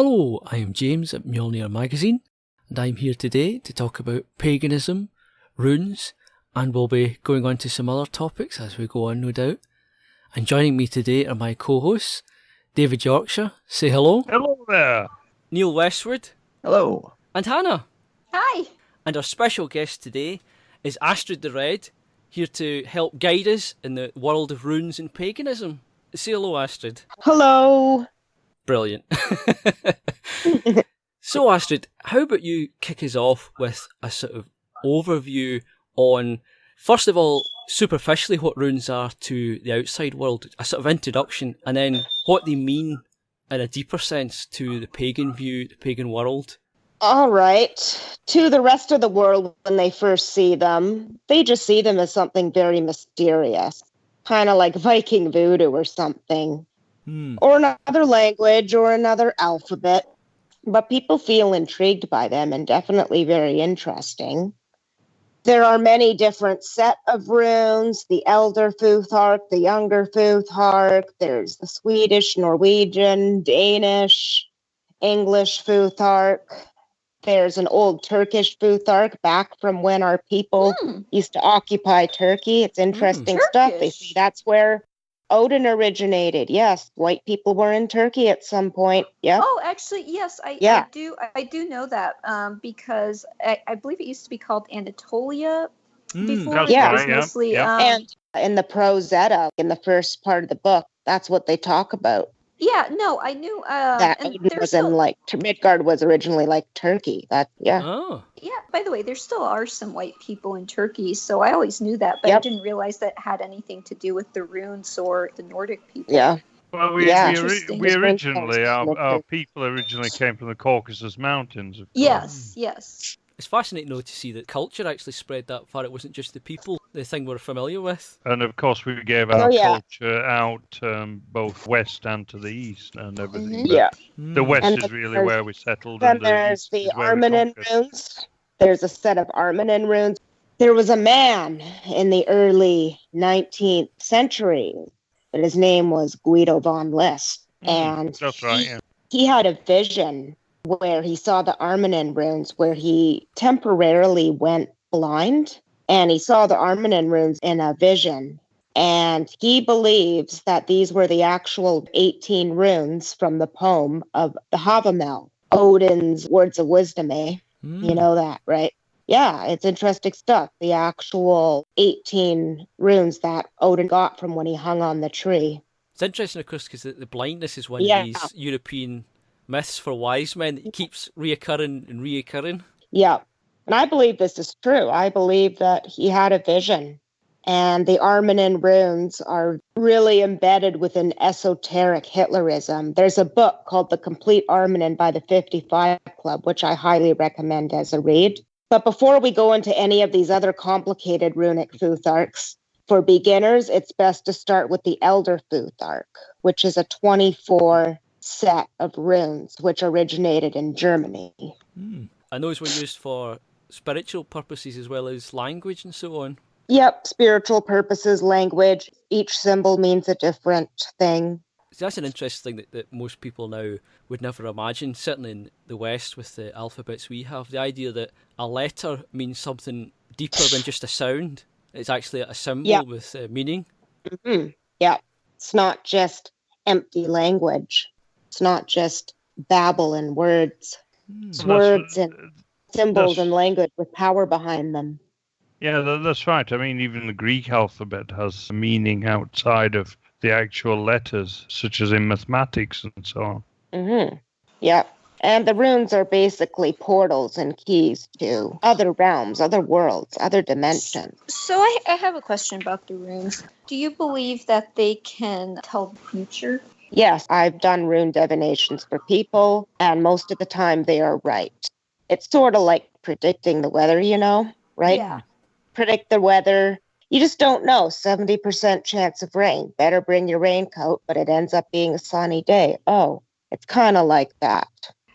Hello, I am James at Mjolnir Magazine, and I'm here today to talk about paganism, runes, and we'll be going on to some other topics as we go on, no doubt. And joining me today are my co-hosts, David Yorkshire, say hello. Hello there. Neil Westwood. Hello. And Hannah. Hi. And our special guest today is Astrid the Red, here to help guide us in the world of runes and paganism. Say hello, Astrid. Hello. Brilliant. So, Astrid, how about you kick us off with a sort of overview on, first of all, superficially what runes are to the outside world, a sort of introduction, and then what they mean in a deeper sense to the pagan view, the pagan world. All right. To the rest of the world, when they first see them, they just see them as something very mysterious, kind of like Viking voodoo or something, or another language or another alphabet. But people feel intrigued by them and definitely very interesting. There are many different set of runes, the Elder Futhark, the Younger Futhark, there's the Swedish, Norwegian, Danish, English Futhark. There's an old Turkish Futhark back from when our people used to occupy Turkey. It's interesting stuff. They see that's where Odin originated. Yes, white people were in Turkey at some point. Yeah. Oh, actually, yes, I do know that because I believe it used to be called Anatolia before. That's Yeah. It was right, yeah. mostly, And in the Prozetta, in the first part of the book, that's what they talk about. yeah, no, I knew That and Odin there's was still, in like Midgard was originally like Turkey. Yeah. Oh. yeah. By the way, there still are some white people in Turkey, so I always knew that, but I Yep. didn't realize that had anything to do with the runes or the Nordic people. Yeah. Well, Interesting. we originally, our people originally came from the Caucasus Mountains. Of course. Yes. It's fascinating, though, to see that culture actually spread that far. It wasn't just the people, the thing we're familiar with. And of course, we gave our yeah. culture out both west and to the east and everything. Yeah. But the west And is then really there's- where we settled. Then and the there's east the is where we Armanen conquered. runes. There's a set of Armanen runes. There was a man in the early 19th century, but his name was Guido von List. And That's right, yeah. he had a vision where he saw the Armanen runes, where he temporarily went blind, and he saw the Armanen runes in a vision. And he believes that these were the actual 18 runes from the poem of the Havamel, Odin's Words of Wisdom, eh? You know that, right? Yeah, it's interesting stuff. The actual 18 runes that Odin got from when he hung on the tree. It's interesting, of course, because the blindness is one Yeah. of these European myths for wise men that keeps reoccurring and reoccurring. Yeah. And I believe this is true. I believe that he had a vision. And the Armanen runes are really embedded within esoteric Hitlerism. There's a book called The Complete Armanen by the 55 Club, which I highly recommend as a read. But before we go into any of these other complicated runic Futharks, for beginners, it's best to start with the Elder Futhark, which is a 24 set of runes, which originated in Germany. And those were used for spiritual purposes as well as language and so on. Yep, spiritual purposes, language. Each symbol means a different thing. So that's an interesting thing that most people now would never imagine, certainly in the West with the alphabets we have. The idea that a letter means something deeper than just a sound. It's actually a symbol with meaning. Mm-hmm. Yeah, it's not just empty language. It's not just babble and words. It's words and symbols and language with power behind them. Yeah, that's right. I mean, even the Greek alphabet has a meaning outside of the actual letters, such as in mathematics and so on. Mm-hmm. Yeah. And the runes are basically portals and keys to other realms, other worlds, other dimensions. So I have a question about the runes. Do you believe that they can tell the future? Yes, I've done rune divinations for people, and most of the time they are right. It's sort of like predicting the weather, right? Yeah. Predict the weather. You just don't know. 70% chance of rain. Better bring your raincoat, but it ends up being a sunny day. Oh, it's kind of like that.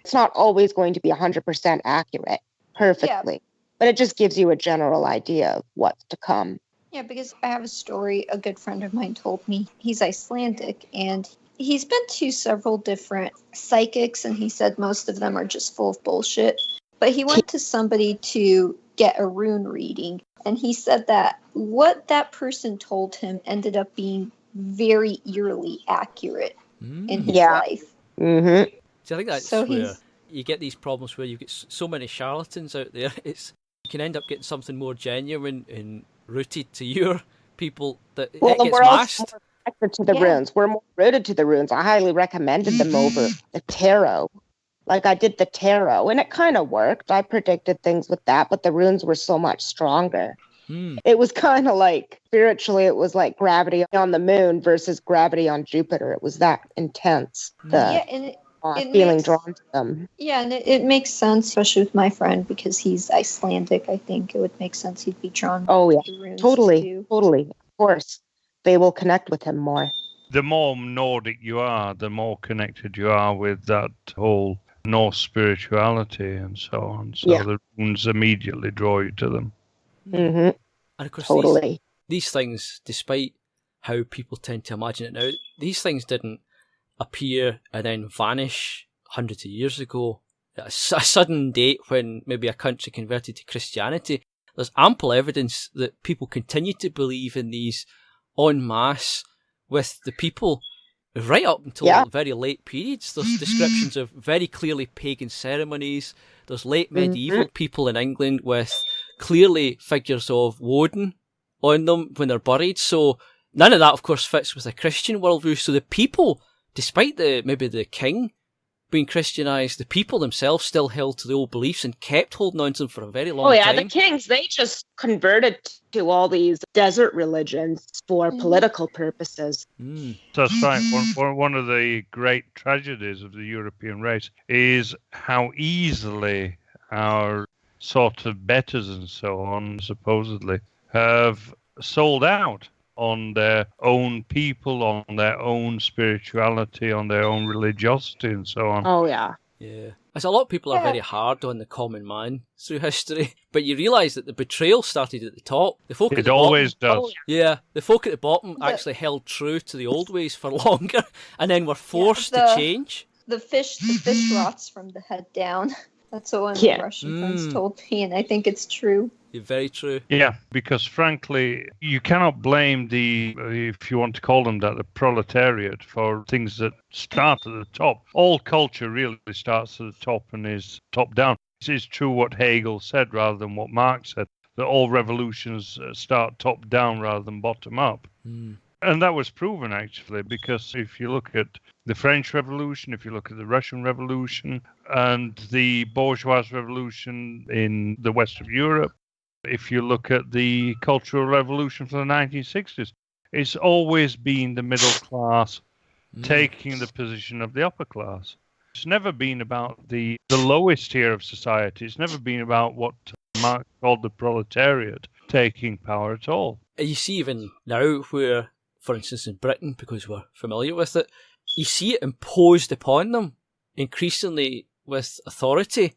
It's not always going to be 100% accurate perfectly, but it just gives you a general idea of what's to come. Yeah, because I have a story a good friend of mine told me. He's Icelandic, and he's been to several different psychics, and he said most of them are just full of bullshit. But he went to somebody to get a rune reading, and he said that what that person told him ended up being very eerily accurate in his life. Mm-hmm. So I think that's where you get these problems where you get so many charlatans out there. You can end up getting something more genuine and rooted to your people that it gets we're masked. Also more connected to the runes. We're more rooted to the runes. I highly recommended them over the tarot. Like I did the tarot, and it kind of worked. I predicted things with that, but the runes were so much stronger. It was kind of like, spiritually, it was like gravity on the moon versus gravity on Jupiter. It was that intense. Feeling drawn to them. Yeah, and it makes sense, especially with my friend, because he's Icelandic. I think it would make sense he'd be drawn to the runes. Totally. Of course. They will connect with him more. The more Nordic you are, the more connected you are with that whole Norse spirituality and so on. So the runes immediately draw you to them. Mm-hmm. And of course, these things, despite how people tend to imagine it now, these things didn't appear and then vanish hundreds of years ago at a sudden date when maybe a country converted to Christianity. There's ample evidence that people continue to believe in these en masse with the people right up until very late periods. There's descriptions of very clearly pagan ceremonies. There's late medieval people in England with clearly figures of Woden on them when they're buried. So none of that, of course, fits with a Christian worldview. So the people, despite maybe the king being Christianized, the people themselves still held to the old beliefs and kept holding on to them for a very long time. The kings, they just converted to all these desert religions for political purposes. That's right. One of the great tragedies of the European race is how easily our sort of betters and so on, supposedly, have sold out on their own people, on their own spirituality, on their own religiosity, and so on. Oh, yeah. Yeah. As a lot of people are very hard on the common man through history, but you realise that the betrayal started at the top. The folk it always does. Yeah, the folk at the bottom actually held true to the old ways for longer, and then were forced to change. The fish rots from the head down. That's what one of the Russian friends told me, and I think it's true. Very true. Yeah, because frankly, you cannot blame if you want to call them that, the proletariat for things that start at the top. All culture really starts at the top and is top down. It is true what Hegel said rather than what Marx said, that all revolutions start top down rather than bottom up. And that was proven, actually, because if you look at the French Revolution, if you look at the Russian Revolution and the bourgeois revolution in the west of Europe, if you look at the Cultural Revolution from the 1960s, it's always been the middle class taking the position of the upper class. It's never been about the lowest tier of society. It's never been about what Marx called the proletariat taking power at all. You see even now where, for instance, in Britain, because we're familiar with it, you see it imposed upon them increasingly with authority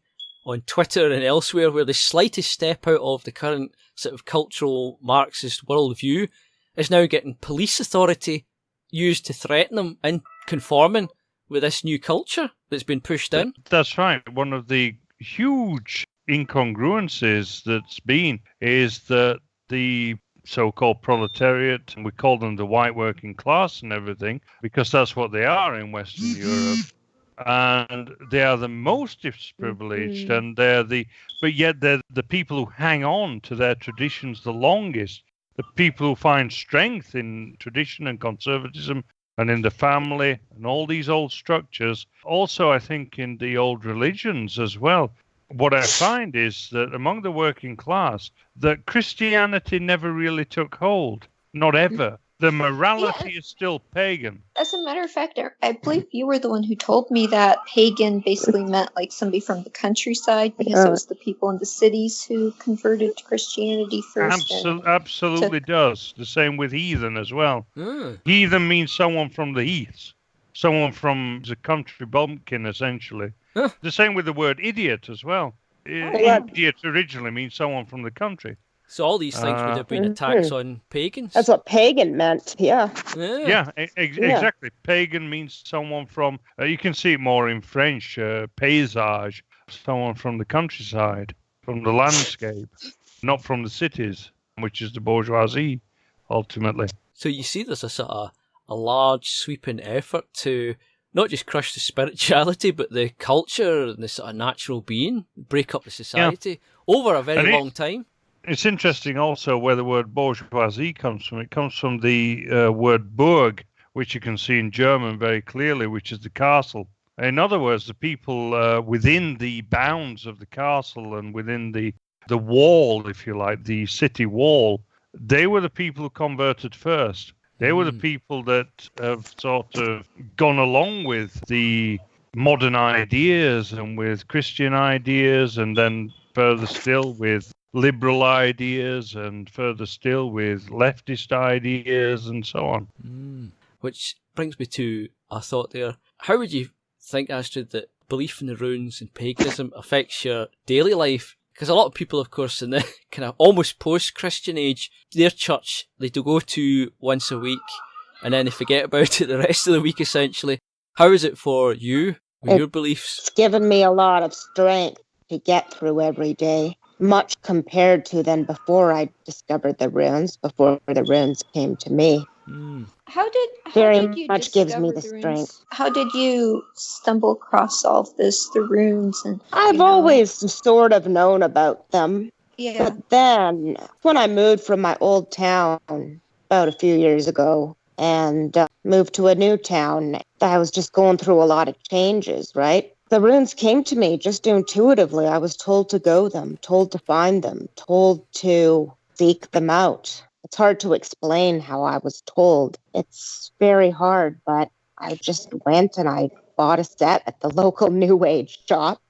on Twitter and elsewhere, where the slightest step out of the current sort of cultural Marxist worldview is now getting police authority used to threaten them in conforming with this new culture that's been pushed in. That's right. One of the huge incongruences that's been is that the so-called proletariat, and we call them the white working class and everything, because that's what they are in Western Europe. And they are the most privileged, and but yet they're the people who hang on to their traditions the longest, the people who find strength in tradition and conservatism and in the family and all these old structures. Also, I think in the old religions as well. What I find is that among the working class, that Christianity never really took hold, not ever. The morality is still pagan. As a matter of fact, I believe you were the one who told me that pagan basically meant like somebody from the countryside, because it was the people in the cities who converted to Christianity first. Absolutely does. The same with heathen as well. Heathen means someone from the heaths, someone from the country bumpkin, essentially. The same with the word idiot as well. Idiot originally means someone from the country. So all these things would have been attacks on pagans. That's what pagan meant, yeah. Exactly. Pagan means someone from, you can see it more in French, paysage, someone from the countryside, from the landscape, not from the cities, which is the bourgeoisie, ultimately. So you see there's a sort of a large sweeping effort to not just crush the spirituality, but the culture and the sort of natural being, break up the society over a very long time. It's interesting also where the word bourgeoisie comes from. It comes from the word Burg, which you can see in German very clearly, which is the castle. In other words, the people within the bounds of the castle and within the wall, if you like, the city wall, they were the people who converted first. They were the people that have sort of gone along with the modern ideas and with Christian ideas, and then further still with liberal ideas, and further still with leftist ideas, and so on. Which brings me to a thought there. How would you think, Astrid, that belief in the runes and paganism affects your daily life? Because a lot of people, of course, in the kind of almost post-Christian age, their church, they do go to once a week, and then they forget about it the rest of the week, essentially. How is it for you, with your beliefs? It's given me a lot of strength to get through every day, much compared to than before I discovered the runes, before the runes came to me. How did you much gives me the runes? strength. How did you stumble across all of this, the runes? And I've always sort of known about them. Yeah. But then, when I moved from my old town about a few years ago and moved to a new town, I was just going through a lot of changes, right? The runes came to me just intuitively. I was told to go them, told to find them, told to seek them out. It's hard to explain how I was told. It's very hard, but I just went and I bought a set at the local New Age shop.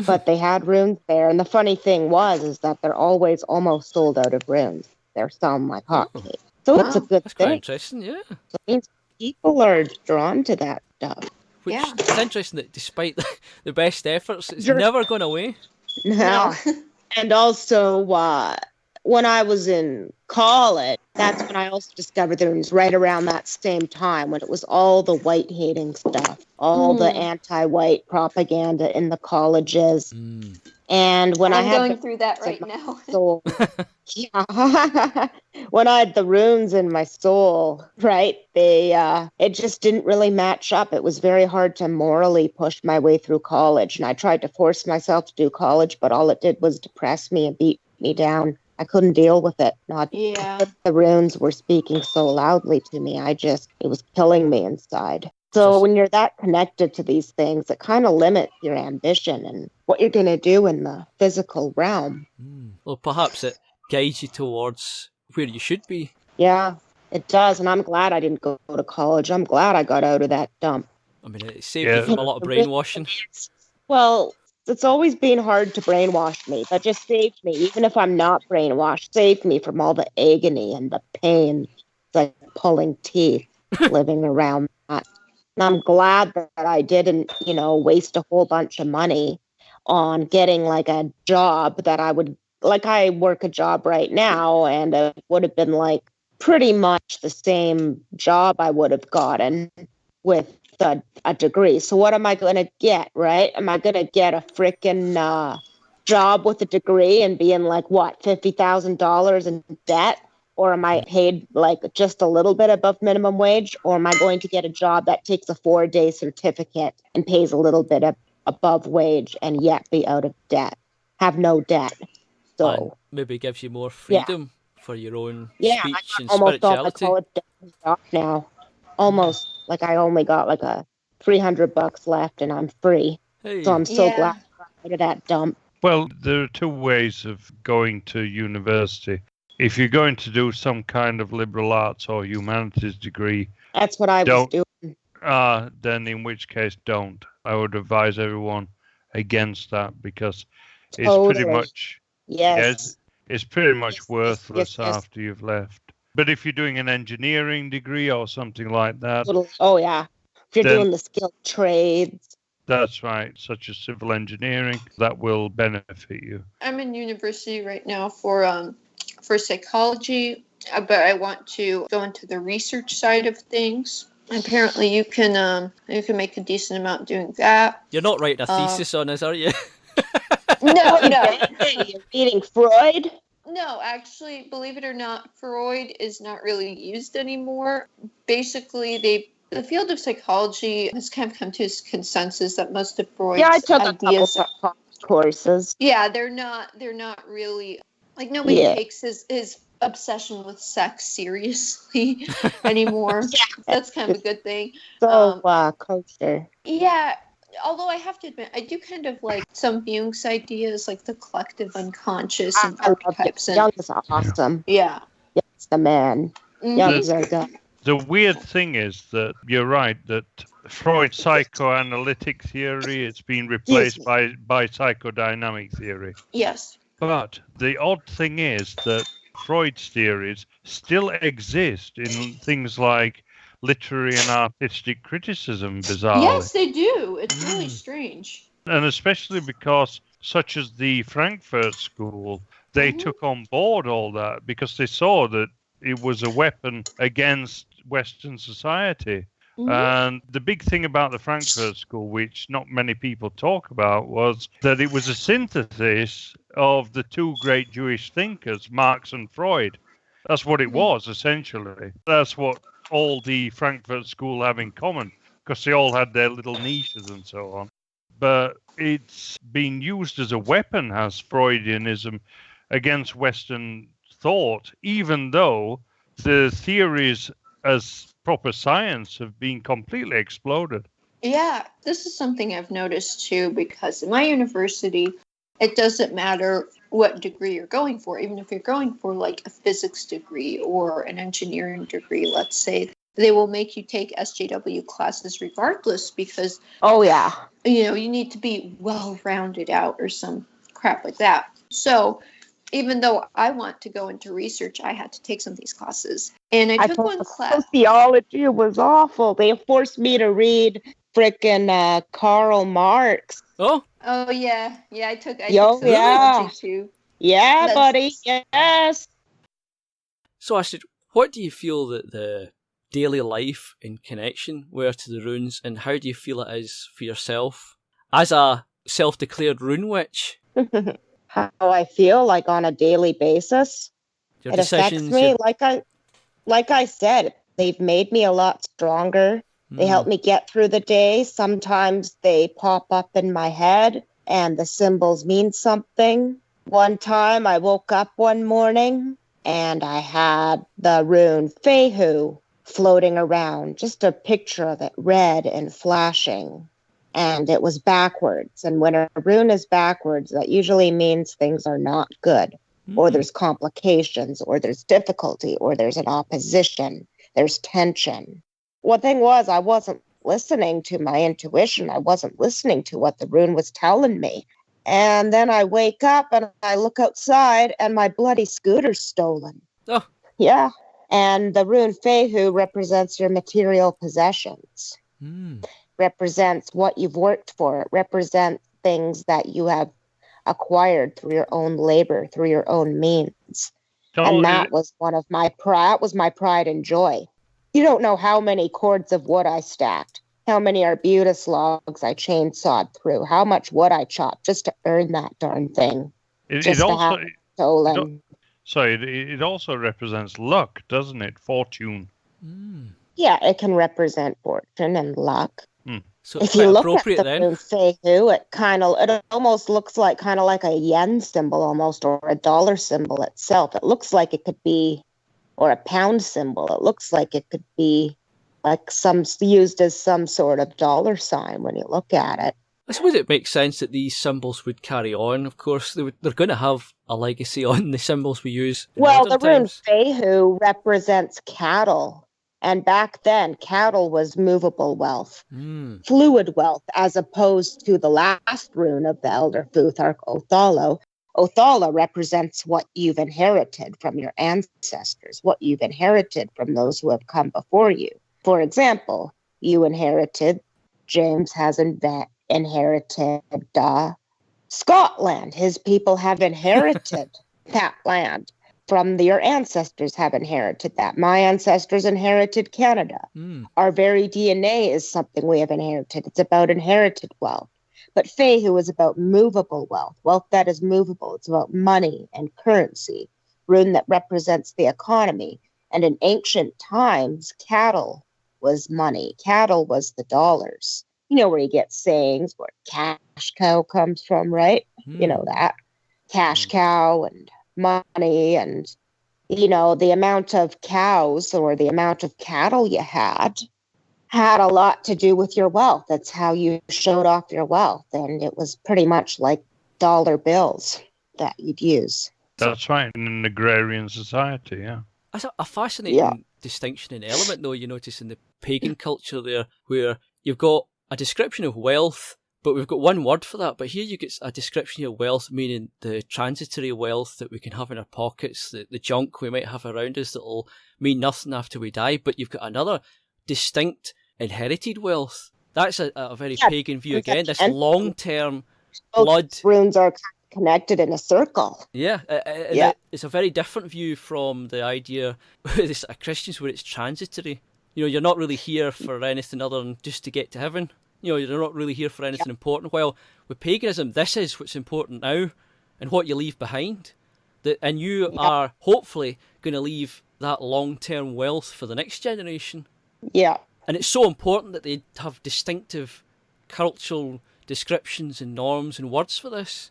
But they had runes there. And the funny thing is that they're always almost sold out of runes. They're selling like hotcakes. So it's a good That's thing. quite interesting, yeah. So it means people are drawn to that stuff. Which it's interesting that despite the best efforts, it's never gone away. No. And also, when I was in college, that's when I also discovered the runes, right around that same time, when it was all the white-hating stuff, all the anti-white propaganda in the colleges. And when I'm going through that right now. Soul, when I had the runes in my soul, right, it just didn't really match up. It was very hard to morally push my way through college. And I tried to force myself to do college, but all it did was depress me and beat me down. I couldn't deal with it. The runes were speaking so loudly to me. It was killing me inside. So when you're that connected to these things, it kind of limits your ambition and what you're going to do in the physical realm. Well, perhaps it guides you towards where you should be. Yeah, it does. And I'm glad I didn't go to college. I'm glad I got out of that dump. I mean, it saved you from a lot of brainwashing. Well, it's always been hard to brainwash me, but just saved me. Even if I'm not brainwashed, saved me from all the agony and the pain, like pulling teeth, living around that. And I'm glad that I didn't, waste a whole bunch of money on getting like a job that I work a job right now, and it would have been like pretty much the same job I would have gotten with a degree. So what am I going to get, right? Am I going to get a freaking job with a degree and be in like, what, $50,000 in debt? Or am I paid like just a little bit above minimum wage? Or am I going to get a job that takes a 4-day certificate and pays a little bit above wage and yet be out of debt, have no debt? So and maybe gives you more freedom for your own speech and almost spirituality. All my college debt off now. Almost like I only got like a $300 left and I'm free. Hey. So I'm so glad I got out of that dump. Well, there are two ways of going to university. If you're going to do some kind of liberal arts or humanities degree, that's what I was doing. Then in which case, don't. I would advise everyone against that because it's pretty much it's pretty much worthless after you've left. But if you're doing an engineering degree or something like that, if you're doing the skilled trades. That's right, such as civil engineering, that will benefit you. I'm in university right now for for psychology, but I want to go into the research side of things. Apparently, you can make a decent amount doing that. You're not writing a thesis on this, are you? No. You're reading Freud? No, actually, believe it or not, Freud is not really used anymore. Basically, the field of psychology has kind of come to a consensus that most of Freud's Yeah, I took ideas, a couple courses. yeah, they're not really, like, nobody takes his obsession with sex seriously anymore. That's kind of a good thing. So kosher. Yeah. Although I have to admit, I do kind of like some Jung's ideas, like the collective unconscious and archetypes. Jung is awesome. Yeah. It's the man. Jung's very good. The weird thing is that you're right, that Freud's psychoanalytic theory, it's been replaced by psychodynamic theory. Yes. But the odd thing is that Freud's theories still exist in things like literary and artistic criticism, bizarrely. Yes, they do. It's really strange. And especially because, such as the Frankfurt School, they took on board all that because they saw that it was a weapon against Western society. And the big thing about the Frankfurt School, which not many people talk about, was that it was a synthesis of the two great Jewish thinkers, Marx and Freud. That's what it was, essentially. That's what all the Frankfurt School have in common, because they all had their little niches and so on. But it's been used as a weapon, has Freudianism, against Western thought, even though the theories as proper science have been completely exploded. Yeah, this is something I've noticed too, because in my university, it doesn't matter what degree you're going for. Even if you're going for like a physics degree or an engineering degree, let's say, they will make you take SJW classes regardless because, you need to be well-rounded out or some crap like that. So even though I want to go into research, I had to take some of these classes. And I took one class. Sociology was awful. They forced me to read frickin' Karl Marx. Oh, yeah. Yeah, I took sociology too. Yeah, buddy. Yes. So, Astrid, what do you feel that the daily life in connection were to the runes, and how do you feel it is for yourself as a self-declared rune witch? How I feel like on a daily basis. Your it affects me. Like I said, they've made me a lot stronger. They help me get through the day. Sometimes they pop up in my head and the symbols mean something. One time I woke up one morning and I had the rune Fehu floating around, just a picture of it, red and flashing. And it was backwards. And when a rune is backwards, that usually means things are not good, or there's complications, or there's difficulty, or there's an opposition, there's tension. One thing was, I wasn't listening to my intuition. I wasn't listening to what the rune was telling me. And then I wake up and I look outside and my bloody scooter's stolen. Oh. Yeah. And the rune Fehu represents your material possessions. Represents what you've worked for. It represents things that you have acquired through your own labor, through your own means. And that was one of my pride. That was my pride and joy. You don't know how many cords of wood I stacked, how many arbutus logs I chainsawed through, how much wood I chopped just to earn that darn thing. It also represents luck, doesn't it? Fortune. Yeah, it can represent fortune and luck. So if you look at the then. Fehu, it almost looks like kind of like a yen symbol almost, or a dollar symbol itself. It looks like it could be, or a pound symbol. It looks like it could be like used as some sort of dollar sign when you look at it. I suppose it makes sense that these symbols would carry on. Of course, they're going to have a legacy on the symbols we use. Well, the rune Fehu represents cattle. And back then, cattle was movable wealth, fluid wealth, as opposed to the last rune of the Elder Futhark, Othala. Othala represents what you've inherited from your ancestors, what you've inherited from those who have come before you. For example, James has inherited Scotland. His people have inherited that land. from your ancestors have inherited that. My ancestors inherited Canada. Our very DNA is something we have inherited. It's about inherited wealth. But Fehu is about movable wealth, wealth that is movable. It's about money and currency, rune that represents the economy. And in ancient times, cattle was money. Cattle was the dollars. You know where you get sayings where cash cow comes from, right? You know that. Cash cow and money, and the amount of cows or the amount of cattle you had a lot to do with your wealth. That's how you showed off your wealth, and it was pretty much like dollar bills that you'd use. That's right, in an agrarian society, yeah. That's a fascinating distinction and element, though, you notice in the pagan culture there, where you've got a description of wealth, but we've got one word for that. But here you get a description of wealth, meaning the transitory wealth that we can have in our pockets, the junk we might have around us that'll mean nothing after we die. But you've got another distinct inherited wealth. That's a very pagan view again. This long-term blood. Runes are connected in a circle. Yeah, it's a very different view from the idea with Christians where it's transitory. You're not really here for anything other than just to get to heaven. You're not really here for anything important. While with paganism, this is what's important now and what you leave behind. And you are hopefully going to leave that long-term wealth for the next generation. Yeah. And it's so important that they have distinctive cultural descriptions and norms and words for this,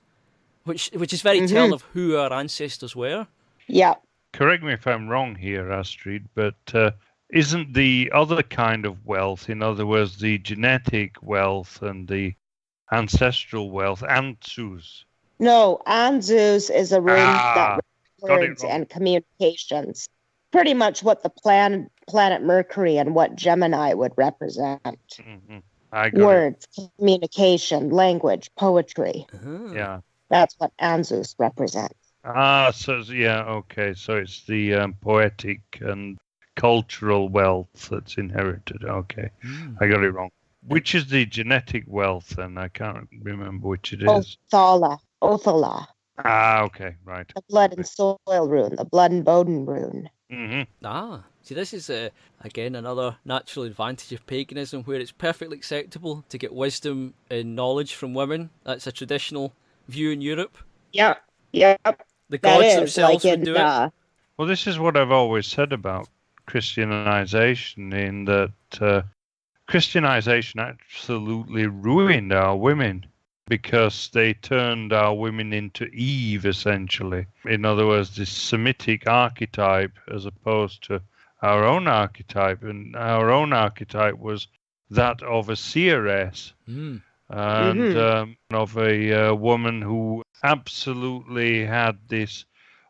which is very telling of who our ancestors were. Yeah. Correct me if I'm wrong here, Astrid, but isn't the other kind of wealth, in other words, the genetic wealth and the ancestral wealth, Anzus? No, Anzus is a rune that words and communications. Pretty much what the planet Mercury and what Gemini would represent. Words, communication, language, poetry. Yeah. That's what Anzus represents. So it's the poetic and cultural wealth that's inherited. Okay, I got it wrong. Which is the genetic wealth, and I can't remember which it is. Othala. Okay, right. The blood and soil rune, the blood and Bodin rune. See, this is again another natural advantage of paganism, where it's perfectly acceptable to get wisdom and knowledge from women. That's a traditional view in Europe. Yeah. The gods themselves would do it. Well, this is what I've always said about Christianization, in that Christianization absolutely ruined our women, because they turned our women into Eve, essentially. In other words, this Semitic archetype as opposed to our own archetype. And our own archetype was that of a seeress and of a woman who absolutely had this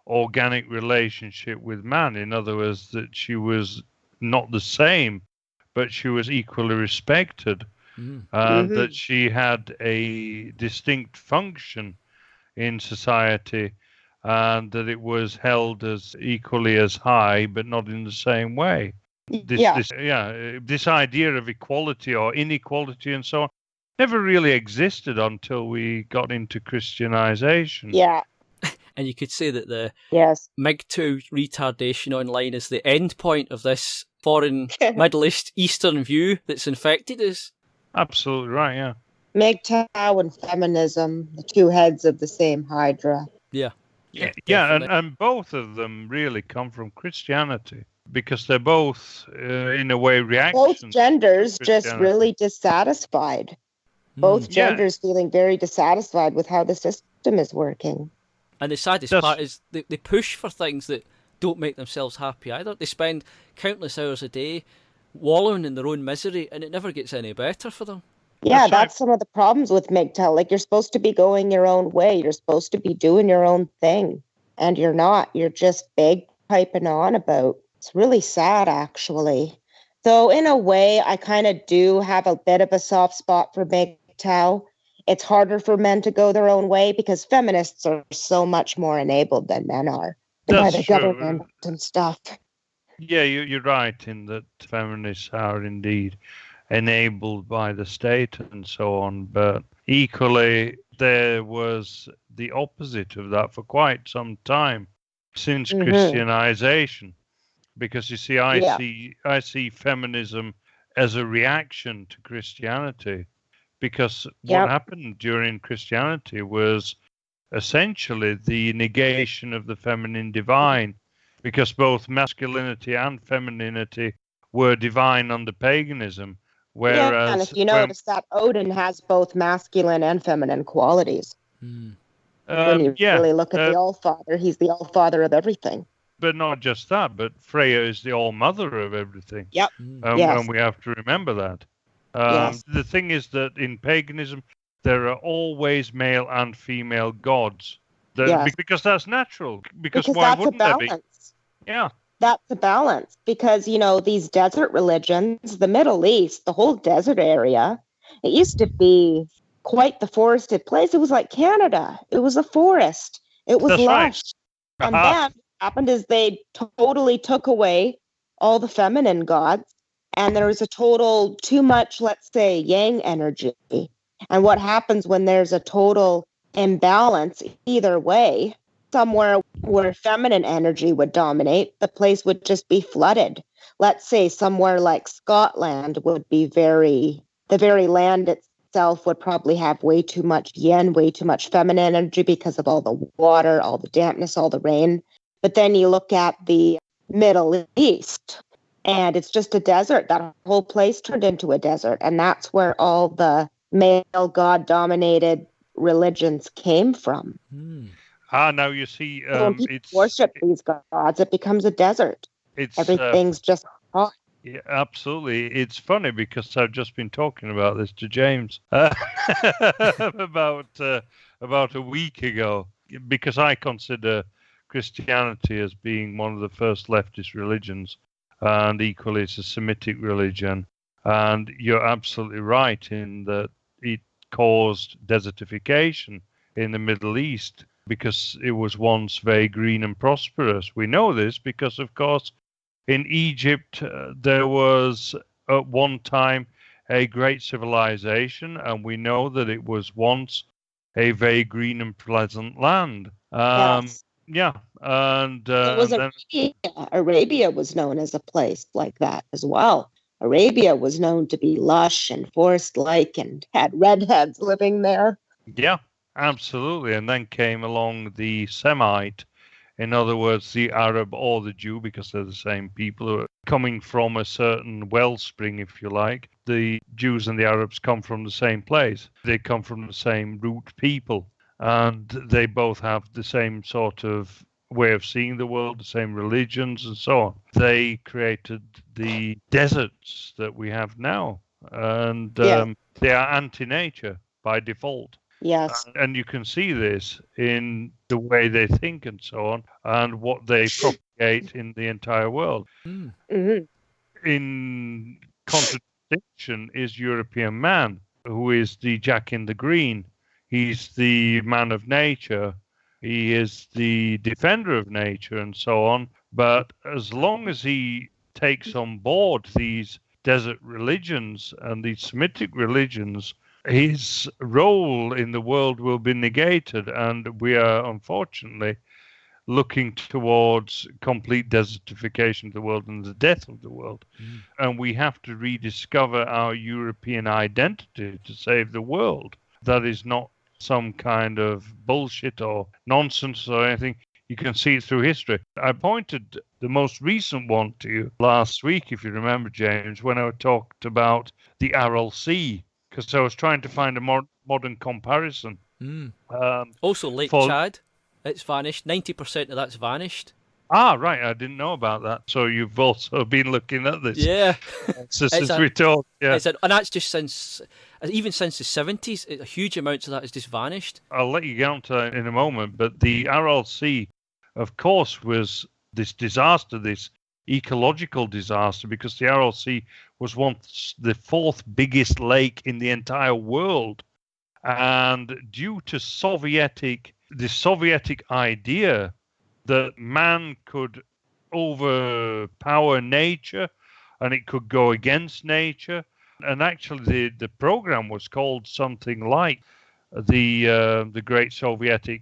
organic relationship with man. In other words, that she was not the same, but she was equally respected. That she had a distinct function in society, and that it was held as equally as high, but not in the same way. This idea of equality or inequality and so on never really existed until we got into Christianization. Yeah. And you could say that the MiG-2 retardation online is the end point of this foreign Middle Eastern view that's infected us. Absolutely right, yeah. MGTOW and feminism, the two heads of the same hydra. Yeah, and both of them really come from Christianity, because they're both, in a way, reactions. Both genders just really dissatisfied. Both genders feeling very dissatisfied with how the system is working. And the saddest part is they push for things that don't make themselves happy either. They spend countless hours a day wallowing in their own misery, and it never gets any better for them. Yeah, that's some of the problems with MGTOW. Like, you're supposed to be going your own way. You're supposed to be doing your own thing. And you're not. You're just bagpiping on about. It's really sad, actually. Though, in a way, I kind of do have a bit of a soft spot for MGTOW. It's harder for men to go their own way because feminists are so much more enabled than men are by the government and stuff. Yeah, you're right in that feminists are indeed enabled by the state and so on, but equally there was the opposite of that for quite some time. since Christianization. Because you see, Yeah. I see feminism as a reaction to Christianity. Because what happened during Christianity was essentially the negation of the feminine divine, because both masculinity and femininity were divine under paganism. Whereas, and if you notice that Odin has both masculine and feminine qualities. When you really look at the All-Father, he's the All-Father of everything. But not just that, but Freya is the All-Mother of everything. Yep. And we have to remember that. The thing is that in paganism, there are always male and female gods. Because that's natural. Because why wouldn't there be? Yeah. That's a balance. Because, these desert religions, the Middle East, the whole desert area, it used to be quite the forested place. It was like Canada. It was a forest. It was lush. Right. And then what happened is they totally took away all the feminine gods. And there was a total too much, let's say, yang energy. And what happens when there's a total imbalance either way, somewhere where feminine energy would dominate, the place would just be flooded. Let's say somewhere like Scotland would be the very land itself would probably have way too much yin, way too much feminine energy because of all the water, all the dampness, all the rain. But then you look at the Middle East, and it's just a desert. That whole place turned into a desert. And that's where all the male god-dominated religions came from. Now you see, when people worship these gods, it becomes a desert. Everything's just hot. Yeah, absolutely. It's funny because I've just been talking about this to James about a week ago, because I consider Christianity as being one of the first leftist religions, and equally it's a Semitic religion. And you're absolutely right in that it caused desertification in the Middle East because it was once very green and prosperous. We know this because, of course, in Egypt, there was at one time a great civilization, and we know that it was once a very green and pleasant land. Yes. Yeah, and it was Arabia. Arabia was known as a place like that as well. Arabia was known to be lush and forest-like and had redheads living there. Yeah, absolutely. And then came along the Semite, in other words, the Arab or the Jew, because they're the same people who are coming from a certain wellspring, if you like. The Jews and the Arabs come from the same place. They come from the same root people. And they both have the same sort of way of seeing the world, the same religions and so on. They created the deserts that we have now. And they are anti-nature by default. Yes. And you can see this in the way they think and so on, and what they propagate in the entire world. In contradiction is European man, who is the Jack in the Green. He's the man of nature. He is the defender of nature and so on. But as long as he takes on board these desert religions and these Semitic religions, his role in the world will be negated. And we are, unfortunately, looking towards complete desertification of the world and the death of the world. And we have to rediscover our European identity to save the world. That is not some kind of bullshit or nonsense or anything. You can see it through history. I pointed the most recent one to you last week, if you remember, James, when I talked about the Aral Sea, because I was trying to find a modern comparison. Also, Lake Chad, it's vanished. 90% of that's vanished. Ah, right. I didn't know about that. So you've also been looking at this. Yeah. Since we talked. Yeah. And that's just since the 70s, a huge amount of that has just vanished. I'll let you get on to that in a moment. But the Aral Sea, of course, was this disaster, this ecological disaster, because the Aral Sea was once the fourth biggest lake in the entire world. And due to the Sovietic idea that man could overpower nature and it could go against nature. And actually the program was called something like the Great Sovietic,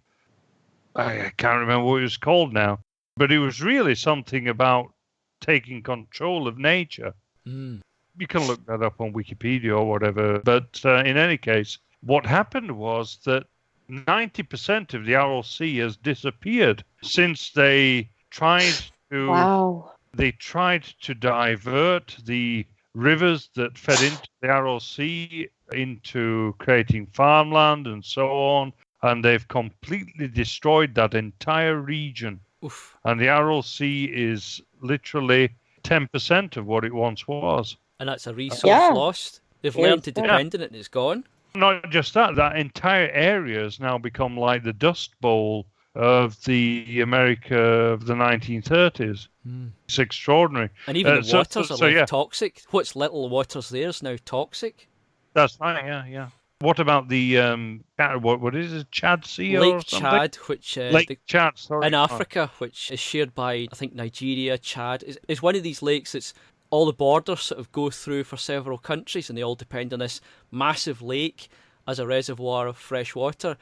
I can't remember what it was called now, But it was really something about taking control of nature. You can look that up on Wikipedia or whatever. But in any case, what happened was that 90% of the Aral Sea has disappeared since they tried to divert the rivers that fed into the Aral Sea into creating farmland and so on. And they've completely destroyed that entire region. Oof. And the Aral Sea is literally 10% of what it once was. And that's a resource lost. They've learned to depend on it and it's gone. Not just that, that entire area has now become like the Dust Bowl of the America of the 1930s. It's extraordinary. And even the waters are toxic. What's little waters there is now toxic. That's right, yeah. What about the what is it, Chad Sea Lake or something? Chad, which Lake Chad, sorry. In Africa, which is shared by I think Nigeria, Chad, is one of these lakes that's all the borders sort of go through for several countries, and they all depend on this massive lake as a reservoir of fresh water.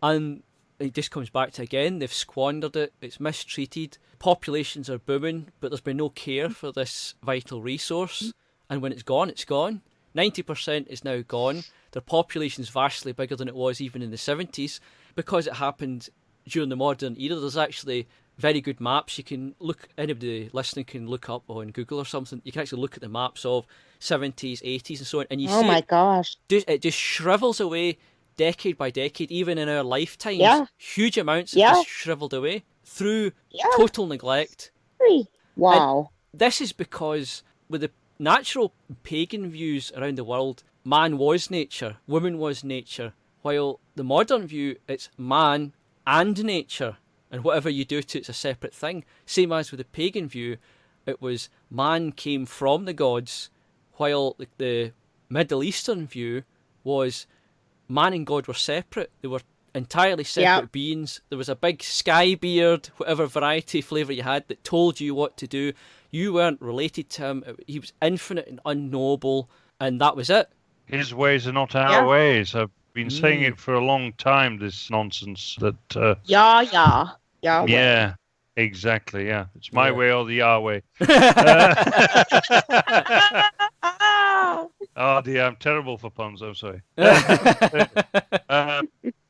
And it just comes back to again, they've squandered it. It's mistreated. Populations are booming, but there's been no care for this vital resource. And when it's gone, it's gone. 90% is now gone. Their population is vastly bigger than it was even in the 70s. Because it happened during the modern era, there's actually very good maps. You can look, anybody listening can look up on Google or something. You can actually look at the maps of 70s, 80s and so on. And you see my gosh. It just shrivels away decade by decade, even in our lifetimes. Huge amounts have just shriveled away through total neglect. Wow. And this is because with the natural pagan views around the world, man was nature, woman was nature, while the modern view, it's man and nature, and whatever you do to it's a separate thing. Same as with the pagan view, it was man came from the gods, while the Middle Eastern view was man and God were separate. They were entirely separate beings. There was a big sky beard, whatever variety flavour you had, that told you what to do. You weren't related to him. He was infinite and unknowable, and that was it. His ways are not our ways. I've been saying it for a long time, this nonsense that... Yeah, exactly, yeah. It's my way or the Yahweh. Oh dear, I'm terrible for puns, I'm sorry.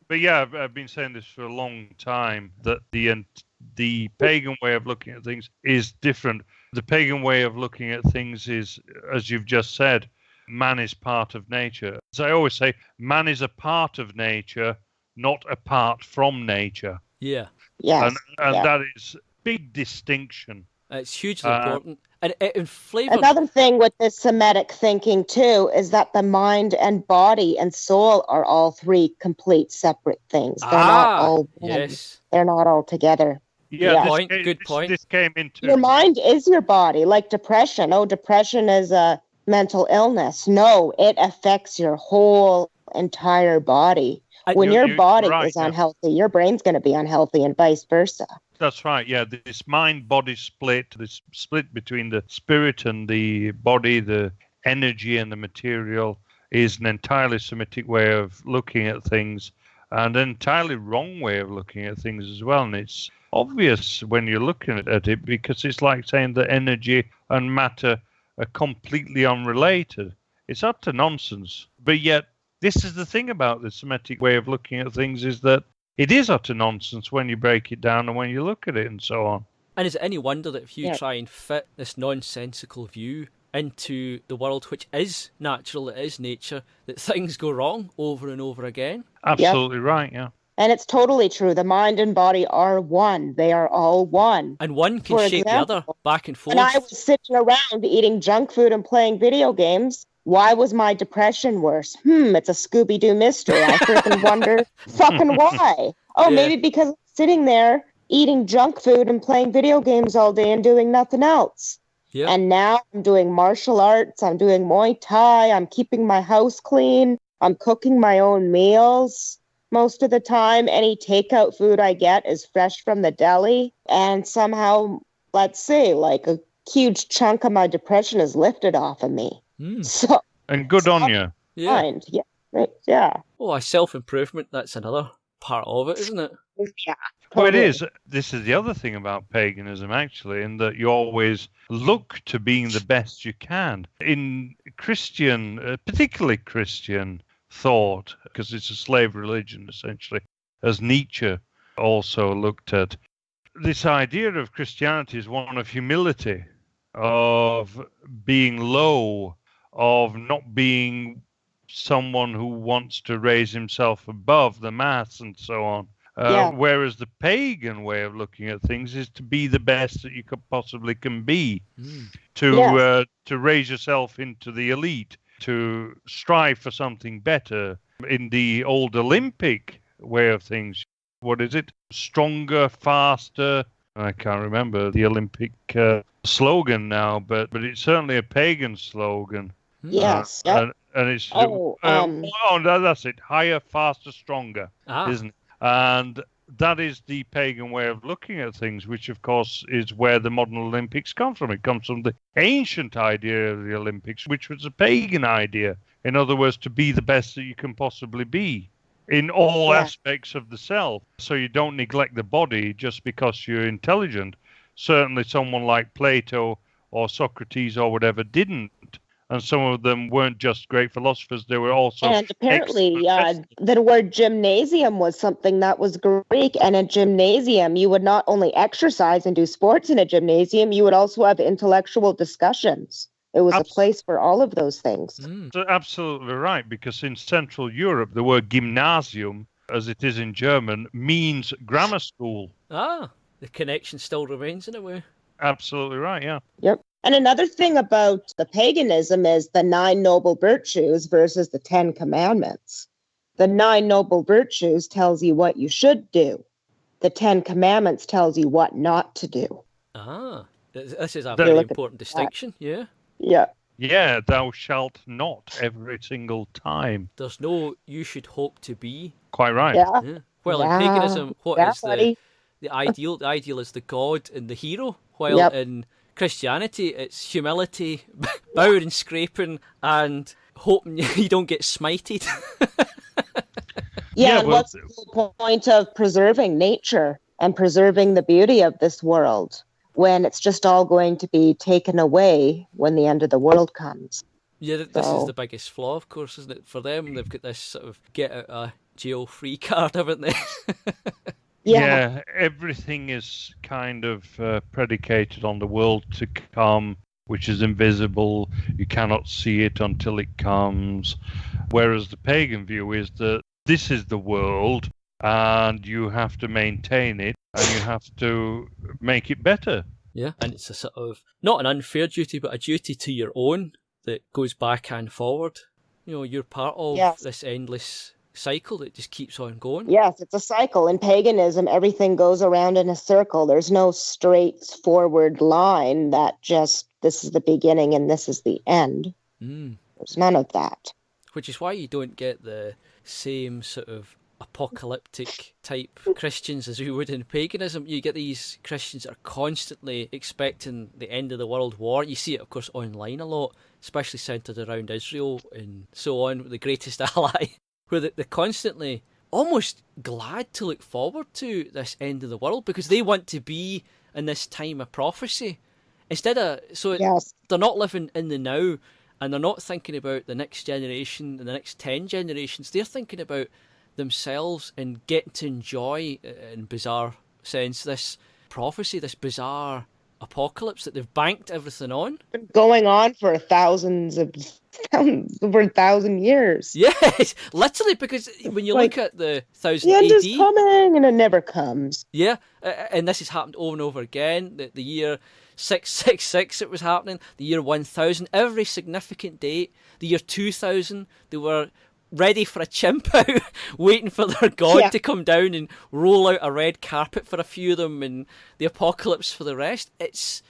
But yeah, I've been saying this for a long time, that the pagan way of looking at things is different. The pagan way of looking at things is, as you've just said, man is part of nature. As I always say, man is a part of nature, not apart from nature. Yeah. Yes. And that is a big distinction. It's hugely important. And in flavour... Another thing with this Semitic thinking, too, is that the mind and body and soul are all three complete separate things. They're not all one. Yes. They're not all together. Good point. This came into... Your mind is your body, like depression. Oh, depression is a mental illness. No, it affects your whole entire body. When your body is unhealthy, your brain's going to be unhealthy and vice versa. That's right, yeah. This mind-body split, this split between the spirit and the body, the energy and the material, is an entirely Semitic way of looking at things, and an entirely wrong way of looking at things as well. And it's obvious when you're looking at it, because it's like saying that energy and matter are completely unrelated. It's utter nonsense. But yet, this is the thing about the Semitic way of looking at things, is that it is utter nonsense when you break it down and when you look at it and so on. And is it any wonder that if you try and fit this nonsensical view into the world, which is natural, it is nature, that things go wrong over and over again? Absolutely right, yeah. And it's totally true. The mind and body are one. They are all one. And one can shape the other back and forth. And I was sitting around eating junk food and playing video games. Why was my depression worse? It's a Scooby-Doo mystery. I freaking wonder fucking why. Oh, maybe because I'm sitting there eating junk food and playing video games all day and doing nothing else. Yep. And now I'm doing martial arts. I'm doing Muay Thai. I'm keeping my house clean. I'm cooking my own meals. Most of the time, any takeout food I get is fresh from the deli. And somehow, let's say, like a huge chunk of my depression is lifted off of me. So, and good on you. Yeah. Yeah. Oh, self-improvement, that's another part of it, isn't it? Yeah. Well, it is. This is the other thing about paganism, actually, in that you always look to being the best you can. In Christian, particularly Christian thought, because it's a slave religion, essentially, as Nietzsche also looked at, this idea of Christianity is one of humility, of being low, of not being someone who wants to raise himself above the mass and so on. Whereas the pagan way of looking at things is to be the best that you possibly can be, to raise yourself into the elite, to strive for something better. In the old Olympic way of things, what is it? Stronger, faster. I can't remember the Olympic slogan now, but it's certainly a pagan slogan. Yes. And it's that's it. Higher, faster, stronger, isn't it? And that is the pagan way of looking at things, which of course is where the modern Olympics come from. It comes from the ancient idea of the Olympics, which was a pagan idea. In other words, to be the best that you can possibly be in all aspects of the self. So you don't neglect the body just because you're intelligent. Certainly someone like Plato or Socrates or whatever didn't. And some of them weren't just great philosophers, they were also... And apparently the word gymnasium was something that was Greek. And a gymnasium, you would not only exercise and do sports in a gymnasium, you would also have intellectual discussions. It was a place for all of those things. So absolutely right, because in Central Europe, the word gymnasium, as it is in German, means grammar school. The connection still remains in a way. Absolutely right, yeah. Yep. And another thing about the paganism is the 9 noble virtues versus the 10 commandments. The 9 noble virtues tells you what you should do. The 10 commandments tells you what not to do. This is a very important distinction, Yeah. Yeah, thou shalt not every single time. There's no you should hope to be. Quite right. Yeah. Well, in paganism, what is the ideal? The ideal is the god and the hero, while in Christianity, it's humility, bowing and scraping, and hoping you don't get smited. And what's the whole point of preserving nature and preserving the beauty of this world when it's just all going to be taken away when the end of the world comes? Yeah, this is the biggest flaw, of course, isn't it? For them, they've got this sort of get out of jail free card, haven't they? Yeah, everything is kind of predicated on the world to come, which is invisible. You cannot see it until it comes. Whereas the pagan view is that this is the world and you have to maintain it and you have to make it better. Yeah, and it's a sort of, not an unfair duty, but a duty to your own that goes back and forward. You know, you're part of this endless cycle that just keeps on going. Yes, it's a cycle. In paganism, everything goes around in a circle. There's no straightforward line that just, this is the beginning and this is the end. There's none of that. Which is why you don't get the same sort of apocalyptic type Christians as we would in paganism. You get these Christians that are constantly expecting the end of the world war. You see it, of course, online a lot, especially centred around Israel and so on, the greatest ally, where they're constantly almost glad to look forward to this end of the world because they want to be in this time of prophecy. Instead of, they're not living in the now and they're not thinking about the next generation and the next 10 generations. They're thinking about themselves and getting to enjoy, in bizarre sense, this prophecy, this bizarre apocalypse that they've banked everything on. Been going on for over 1,000 years. Yes, literally, because when you look at the 1000 the end AD, is coming and it never comes. Yeah, and this has happened over and over again. The year 666 it was happening, the year 1000, every significant date, the year 2000, they were ready for a chimp out, waiting for their god to come down and roll out a red carpet for a few of them, and the apocalypse for the rest. It's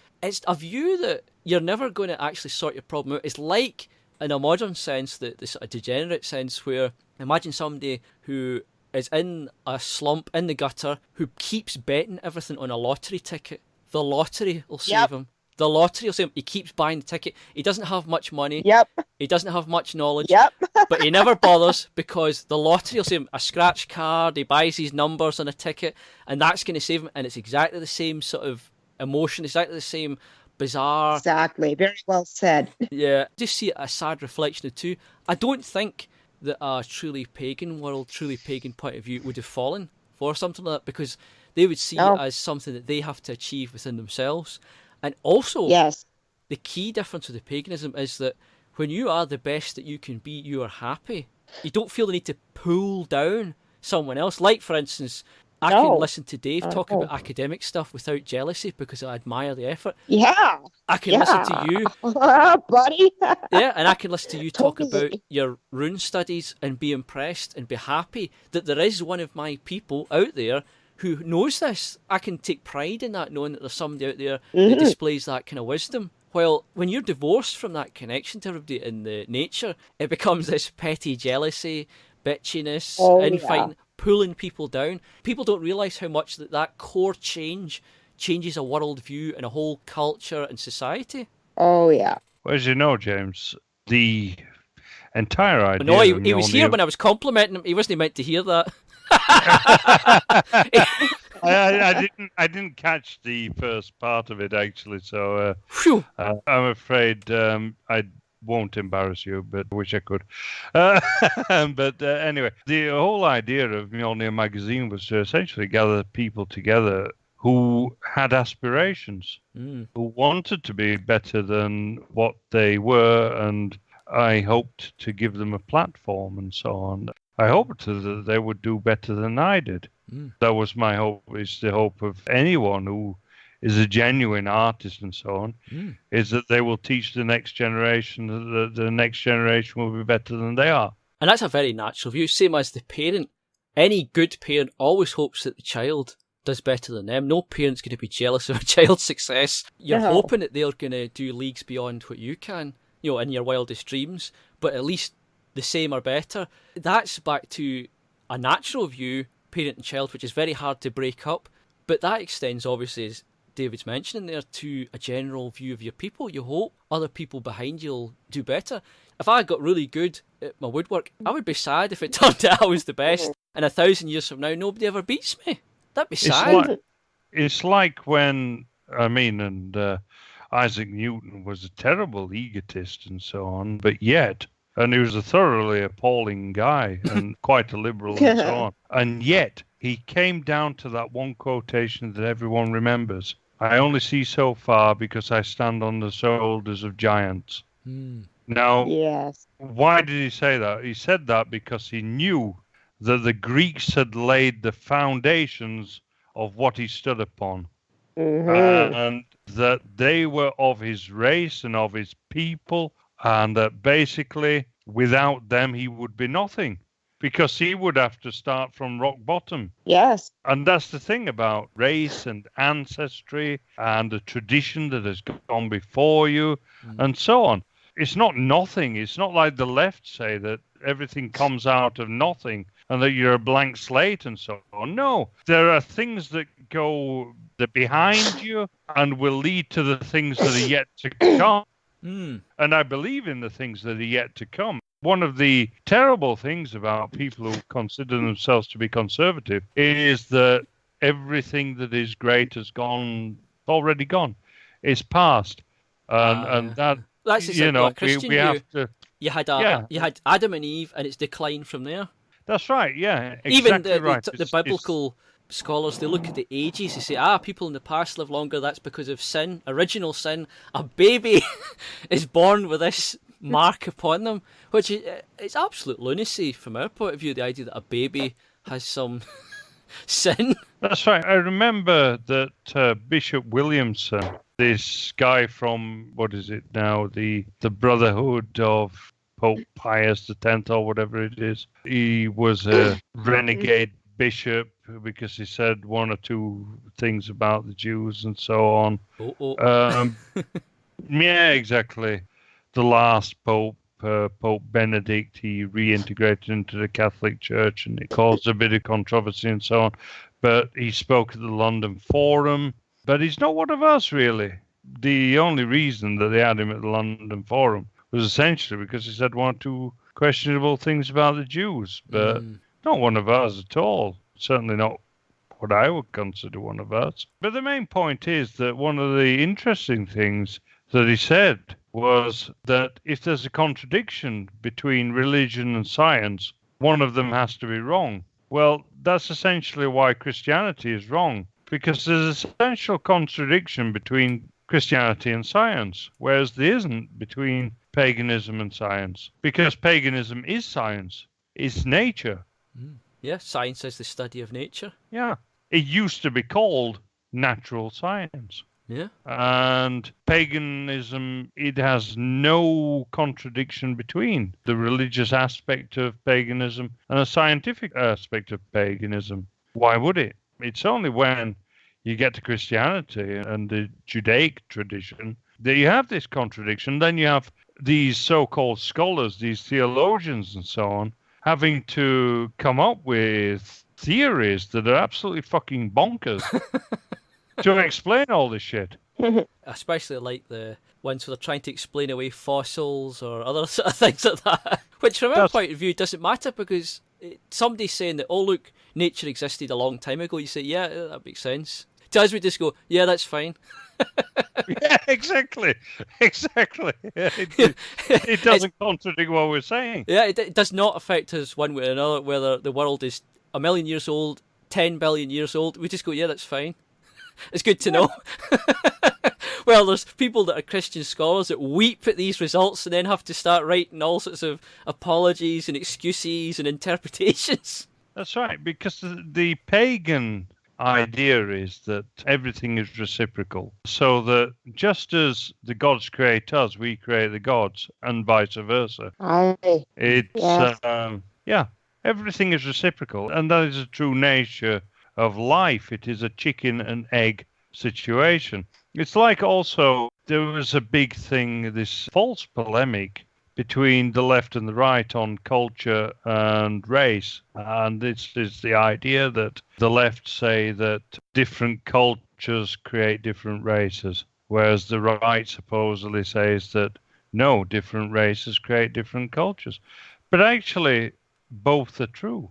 a view that you're never going to actually sort your problem out. It's like, in a modern sense, the sort of degenerate sense, where imagine somebody who is in a slump, in the gutter, who keeps betting everything on a lottery ticket. The lottery will save him. The lottery will say he keeps buying the ticket. He doesn't have much money. Yep. He doesn't have much knowledge. Yep. But he never bothers because the lottery will say a scratch card. He buys his numbers on a ticket, and that's going to save him. And it's exactly the same sort of emotion. Exactly the same bizarre. Exactly. Very well said. Yeah. Just see a sad reflection of two. I don't think that a truly pagan world, truly pagan point of view would have fallen for something like that, because they would see it as something that they have to achieve within themselves. And also, Yes. the key difference with the paganism is that when you are the best that you can be, you are happy. You don't feel the need to pull down someone else. Like, for instance, I can listen to Dave talk about academic stuff without jealousy because I admire the effort. Yeah. I can listen to you. Buddy. Yeah, and I can listen to you talk Totally. about your rune studies and be impressed and be happy that there is one of my people out there who knows this. I can take pride in that, knowing that there's somebody out there that displays that kind of wisdom. While when you're divorced from that connection to everybody in the nature, it becomes this petty jealousy, bitchiness, infighting, pulling people down. People don't realise how much that core change changes a worldview and a whole culture and society. Oh, yeah. Well, as you know, James, the entire idea... No, he was here when I was complimenting him. He wasn't meant to hear that. I didn't catch the first part of it, actually, so I'm afraid I won't embarrass you, but I wish I could. But anyway, the whole idea of Mjolnir Magazine was to essentially gather people together who had aspirations, who wanted to be better than what they were, and I hoped to give them a platform and so on. I hoped that they would do better than I did. That was my hope, is the hope of anyone who is a genuine artist and so on, is that they will teach the next generation that the next generation will be better than they are. And that's a very natural view, same as the parent. Any good parent always hopes that the child does better than them. No parent's going to be jealous of a child's success. You're hoping that they're going to do leagues beyond what you can, in your wildest dreams, but at least the same or better. That's back to a natural view, parent and child, which is very hard to break up, but that extends, obviously, as David's mentioning there, to a general view of your people. You hope other people behind you will do better. If I got really good at my woodwork, I would be sad if it turned out I was the best, and 1,000 years from now nobody ever beats me. That'd be sad. It's like when, Isaac Newton was a terrible egotist and so on, but yet, and he was a thoroughly appalling guy and quite a liberal and so on, and yet he came down to that one quotation that everyone remembers. I only see so far because I stand on the shoulders of giants. Now, why did he say that? He said that because he knew that the Greeks had laid the foundations of what he stood upon. And that they were of his race and of his people, and that basically without them he would be nothing, because he would have to start from rock bottom. Yes. And that's the thing about race and ancestry and the tradition that has gone before you and so on. It's not nothing. It's not like the left say that everything comes out of nothing and that you're a blank slate and so on. No, there are things that go behind you and will lead to the things that are yet to come. And I believe in the things that are yet to come. One of the terrible things about people who consider themselves to be conservative is that everything that is great has already gone. It's past. And that's like Christian we have to... You had Adam and Eve, and it's declined from there. That's right, yeah. Exactly. Even the biblical scholars, they look at the ages, they say, people in the past live longer, that's because of sin, original sin. A baby is born with this mark upon them, which it's absolute lunacy from our point of view, the idea that a baby has some sin. That's right. I remember that Bishop Williamson, this guy from, what is it now, the Brotherhood of Pope Pius X or whatever it is, he was a renegade bishop because he said one or two things about the Jews and so on. Yeah, exactly. The last pope, Pope Benedict, he reintegrated into the Catholic Church and it caused a bit of controversy and so on. But he spoke at the London Forum. But he's not one of us, really. the only reason that they had him at the London Forum was essentially because he said one or two questionable things about the Jews, but not one of ours at all. Certainly not what I would consider one of us. But the main point is that one of the interesting things that he said was that if there's a contradiction between religion and science, one of them has to be wrong. Well, that's essentially why Christianity is wrong, because there's an essential contradiction between Christianity and science, whereas there isn't between paganism and science, because paganism is science, it's nature. Yeah, science is the study of nature. Yeah, it used to be called natural science. Yeah. And paganism, it has no contradiction between the religious aspect of paganism and a scientific aspect of paganism. Why would it? It's only when you get to Christianity and the Judaic tradition that you have this contradiction. Then you have these so-called scholars, these theologians and so on, having to come up with theories that are absolutely fucking bonkers to explain all this shit. Especially like the ones where they're trying to explain away fossils or other sort of things like that. Which from our point of view doesn't matter, because somebody's saying that, oh look, nature existed a long time ago. You say, yeah, that makes sense. To us we just go, yeah, that's fine. Yeah, exactly. Yeah, it doesn't contradict what we're saying. Yeah, it does not affect us one way or another, whether the world is 1 million years old, 10 billion years old. We just go, yeah, that's fine. It's good to know. Well, there's people that are Christian scholars that weep at these results and then have to start writing all sorts of apologies and excuses and interpretations. That's right, because the pagan idea is that everything is reciprocal. So that just as the gods create us, we create the gods, and vice versa. Everything is reciprocal, and that is a true nature of life. It is a chicken and egg situation. It's like also there was a big thing, this false polemic between the left and the right on culture and race. And this is the idea that the left say that different cultures create different races, whereas the right supposedly says that no, different races create different cultures. But actually, both are true.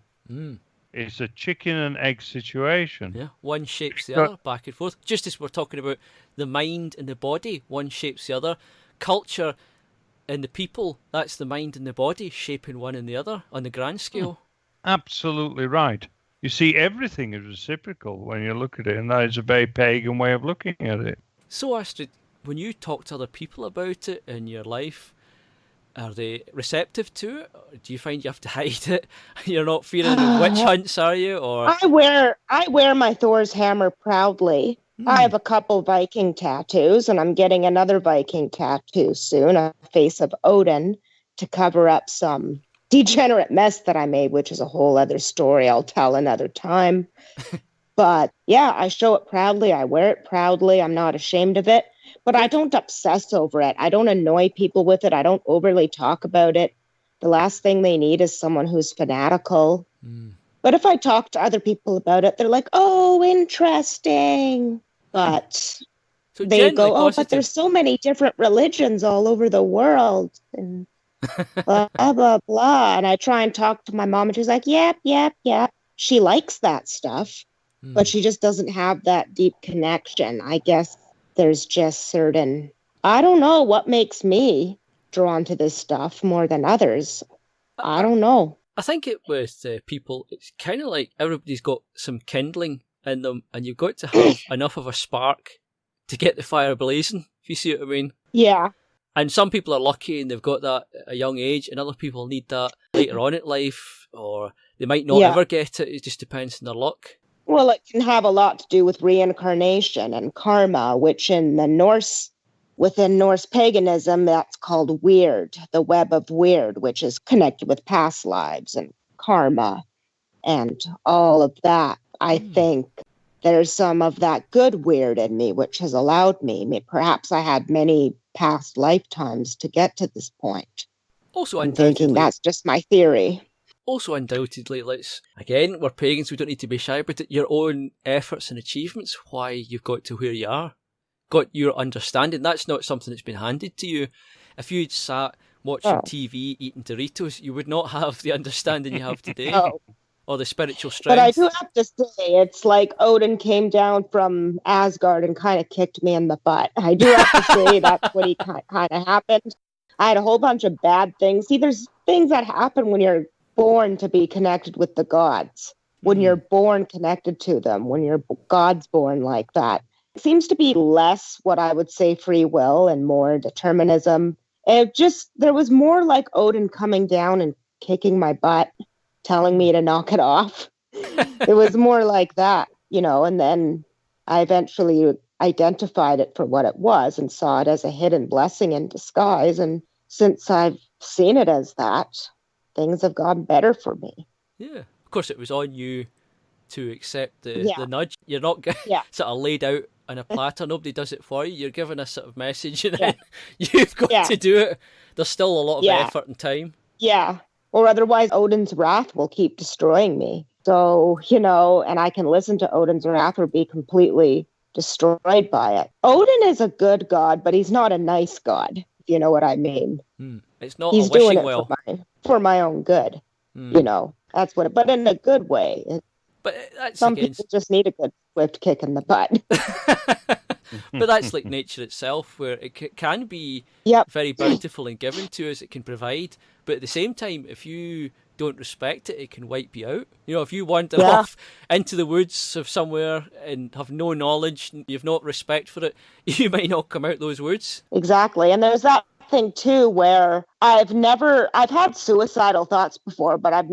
It's a chicken and egg situation. Yeah, one shapes the other, back and forth. Just as we're talking about the mind and the body, one shapes the other. Culture and the people, that's the mind and the body shaping one and the other on the grand scale. Absolutely right. You see, everything is reciprocal when you look at it, and that is a very pagan way of looking at it. So, Astrid, when you talk to other people about it in your life, are they receptive to it? Or do you find you have to hide it? You're not fearing witch hunts, are you? Or I wear my Thor's hammer proudly. I have a couple Viking tattoos, and I'm getting another Viking tattoo soon, a face of Odin, to cover up some degenerate mess that I made, which is a whole other story I'll tell another time. But yeah, I show it proudly. I wear it proudly. I'm not ashamed of it. But I don't obsess over it. I don't annoy people with it. I don't overly talk about it. The last thing they need is someone who's fanatical. But if I talk to other people about it, they're like, oh, interesting. But so they go, oh, positive. but there's so many different religions all over the world. And blah, blah, blah. And I try and talk to my mom, and she's like, yep. She likes that stuff, but she just doesn't have that deep connection. I guess there's just certain, I don't know what makes me drawn to this stuff more than others. I don't know. I think it with people, it's kind of like everybody's got some kindling in them, and you've got to have enough of a spark to get the fire blazing, if you see what I mean. Yeah. And some people are lucky and they've got that at a young age, and other people need that later on in life, or they might not ever get it. It just depends on their luck. Well, it can have a lot to do with reincarnation and karma, which in the Norse, within Norse paganism, that's called weird, the web of weird, which is connected with past lives and karma and all of that. I think there's some of that good weird in me, which has allowed me, perhaps I had many past lifetimes to get to this point. Also, I'm thinking that's just my theory. Also, undoubtedly, we're pagans, we don't need to be shy about it. Your own efforts and achievements, why you've got to where you are. got your understanding. That's not something that's been handed to you. If you'd sat watching TV, eating Doritos, you would not have the understanding you have today. Oh. Or the spiritual strength. But I do have to say, it's like Odin came down from Asgard and kind of kicked me in the butt. I do have to say that's what he kind of happened. I had a whole bunch of bad things. See, there's things that happen when you're born to be connected with the gods, when you're born connected to them, when your God's born like that. It seems to be less what I would say free will and more determinism. There was more like Odin coming down and kicking my butt, telling me to knock it off. It was more like that, and then I eventually identified it for what it was and saw it as a hidden blessing in disguise. And since I've seen it as that, things have gotten better for me. Yeah. Of course, it was on you to accept the nudge. You're not sort of laid out on a platter. Nobody does it for you. You're given a sort of message and then you've got to do it. There's still a lot of effort and time. Yeah. Or otherwise, Odin's wrath will keep destroying me. So, and I can listen to Odin's wrath or be completely destroyed by it. Odin is a good god, but he's not a nice god, if you know what I mean. It's not he's a wishing doing it well. For my own good, That's what but in a good way. But that's some people just need a good swift kick in the butt. But that's like nature itself, where it can be very bountiful and given to us. It can provide, but at the same time, if you don't respect it, it can wipe you out. If you wander off into the woods of somewhere and have no knowledge, you've not respect for it, you might not come out those woods. Exactly, and there's that thing too where I've had suicidal thoughts before, but I would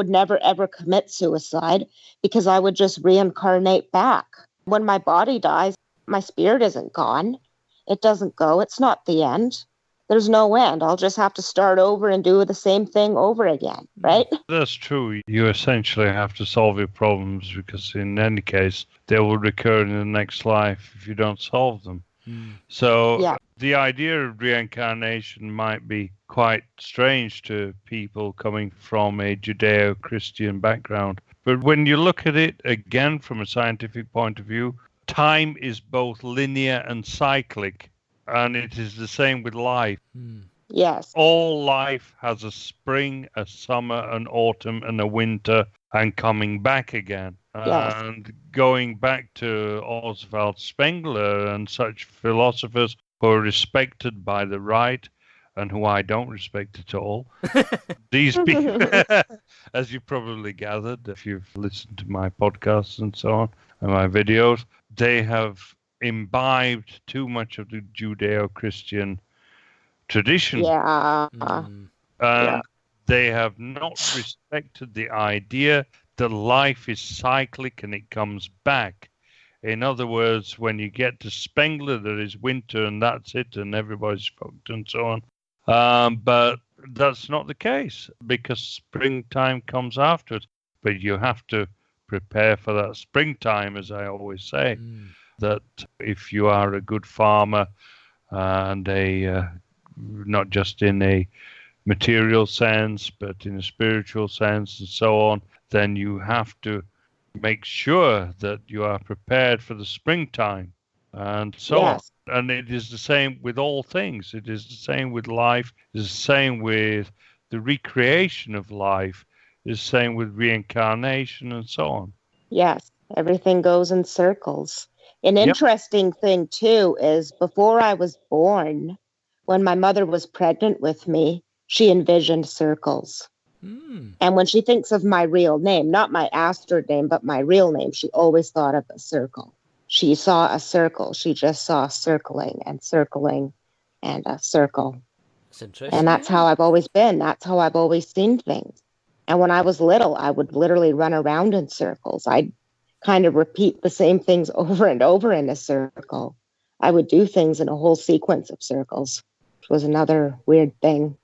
never ever commit suicide because I would just reincarnate back. When my body dies, my spirit isn't gone. It doesn't go. It's not the end. There's no end. I'll just have to start over and do the same thing over again, right? That's true. You essentially have to solve your problems because in any case, they will recur in the next life if you don't solve them. So the idea of reincarnation might be quite strange to people coming from a Judeo-Christian background. But when you look at it again from a scientific point of view, time is both linear and cyclic, and it is the same with life. Yes. All life has a spring, a summer, an autumn, and a winter, and coming back again. Yes. And going back to Oswald Spengler and such philosophers who are respected by the right and who I don't respect at all. These people, as you probably gathered, if you've listened to my podcasts and so on, and my videos, they have imbibed too much of the Judeo-Christian tradition. And they have not respected the idea that life is cyclic and it comes back. In other words, when you get to Spengler, there is winter and that's it, and everybody's fucked and so on. But that's not the case because springtime comes after it. But you have to prepare for that springtime, as I always say, that if you are a good farmer and not just in a material sense, but in a spiritual sense and so on, then you have to make sure that you are prepared for the springtime and so on. And it is the same with all things. It is the same with life. It is the same with the recreation of life. It is the same with reincarnation and so on. Yes, everything goes in circles. An interesting thing, too, is before I was born, when my mother was pregnant with me, she envisioned circles. And when she thinks of my real name, not my Astrid name, but my real name, she always thought of a circle. She saw a circle. She just saw circling and a circle. That's interesting. And that's how I've always been. That's how I've always seen things. And when I was little, I would literally run around in circles. I'd kind of repeat the same things over and over in a circle. I would do things in a whole sequence of circles, which was another weird thing.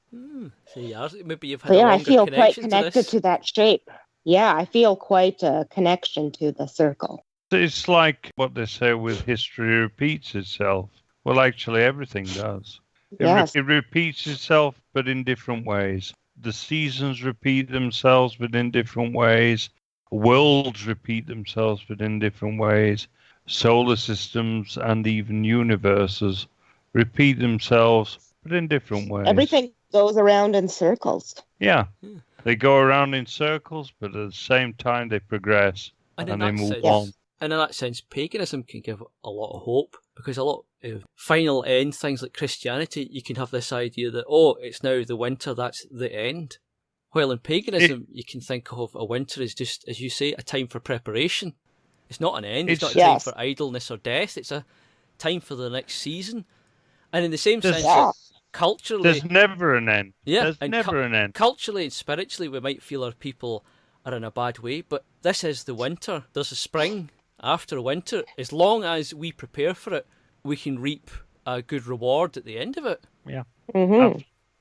So maybe you've had I feel quite connected to that shape. Yeah, I feel quite a connection to the circle. It's like what they say with history repeats itself. Well, actually, everything does. It repeats itself, but in different ways. The seasons repeat themselves, but in different ways. Worlds repeat themselves, but in different ways. solar systems and even universes repeat themselves, but in different ways. Everything goes around in circles. Yeah. They go around in circles, but at the same time they progress and they move on. And in that sense, paganism can give a lot of hope, because a lot of final end things like Christianity, you can have this idea that, it's now the winter, that's the end. While in paganism, you can think of a winter as just, as you say, a time for preparation. It's not an end. It's not a time for idleness or death. It's a time for the next season. And in the same sense, culturally... There's never an end. Yeah, there's never an end. Culturally and spiritually, we might feel our people are in a bad way, but this is the winter. There's a spring after winter. As long as we prepare for it, we can reap a good reward at the end of it. Yeah,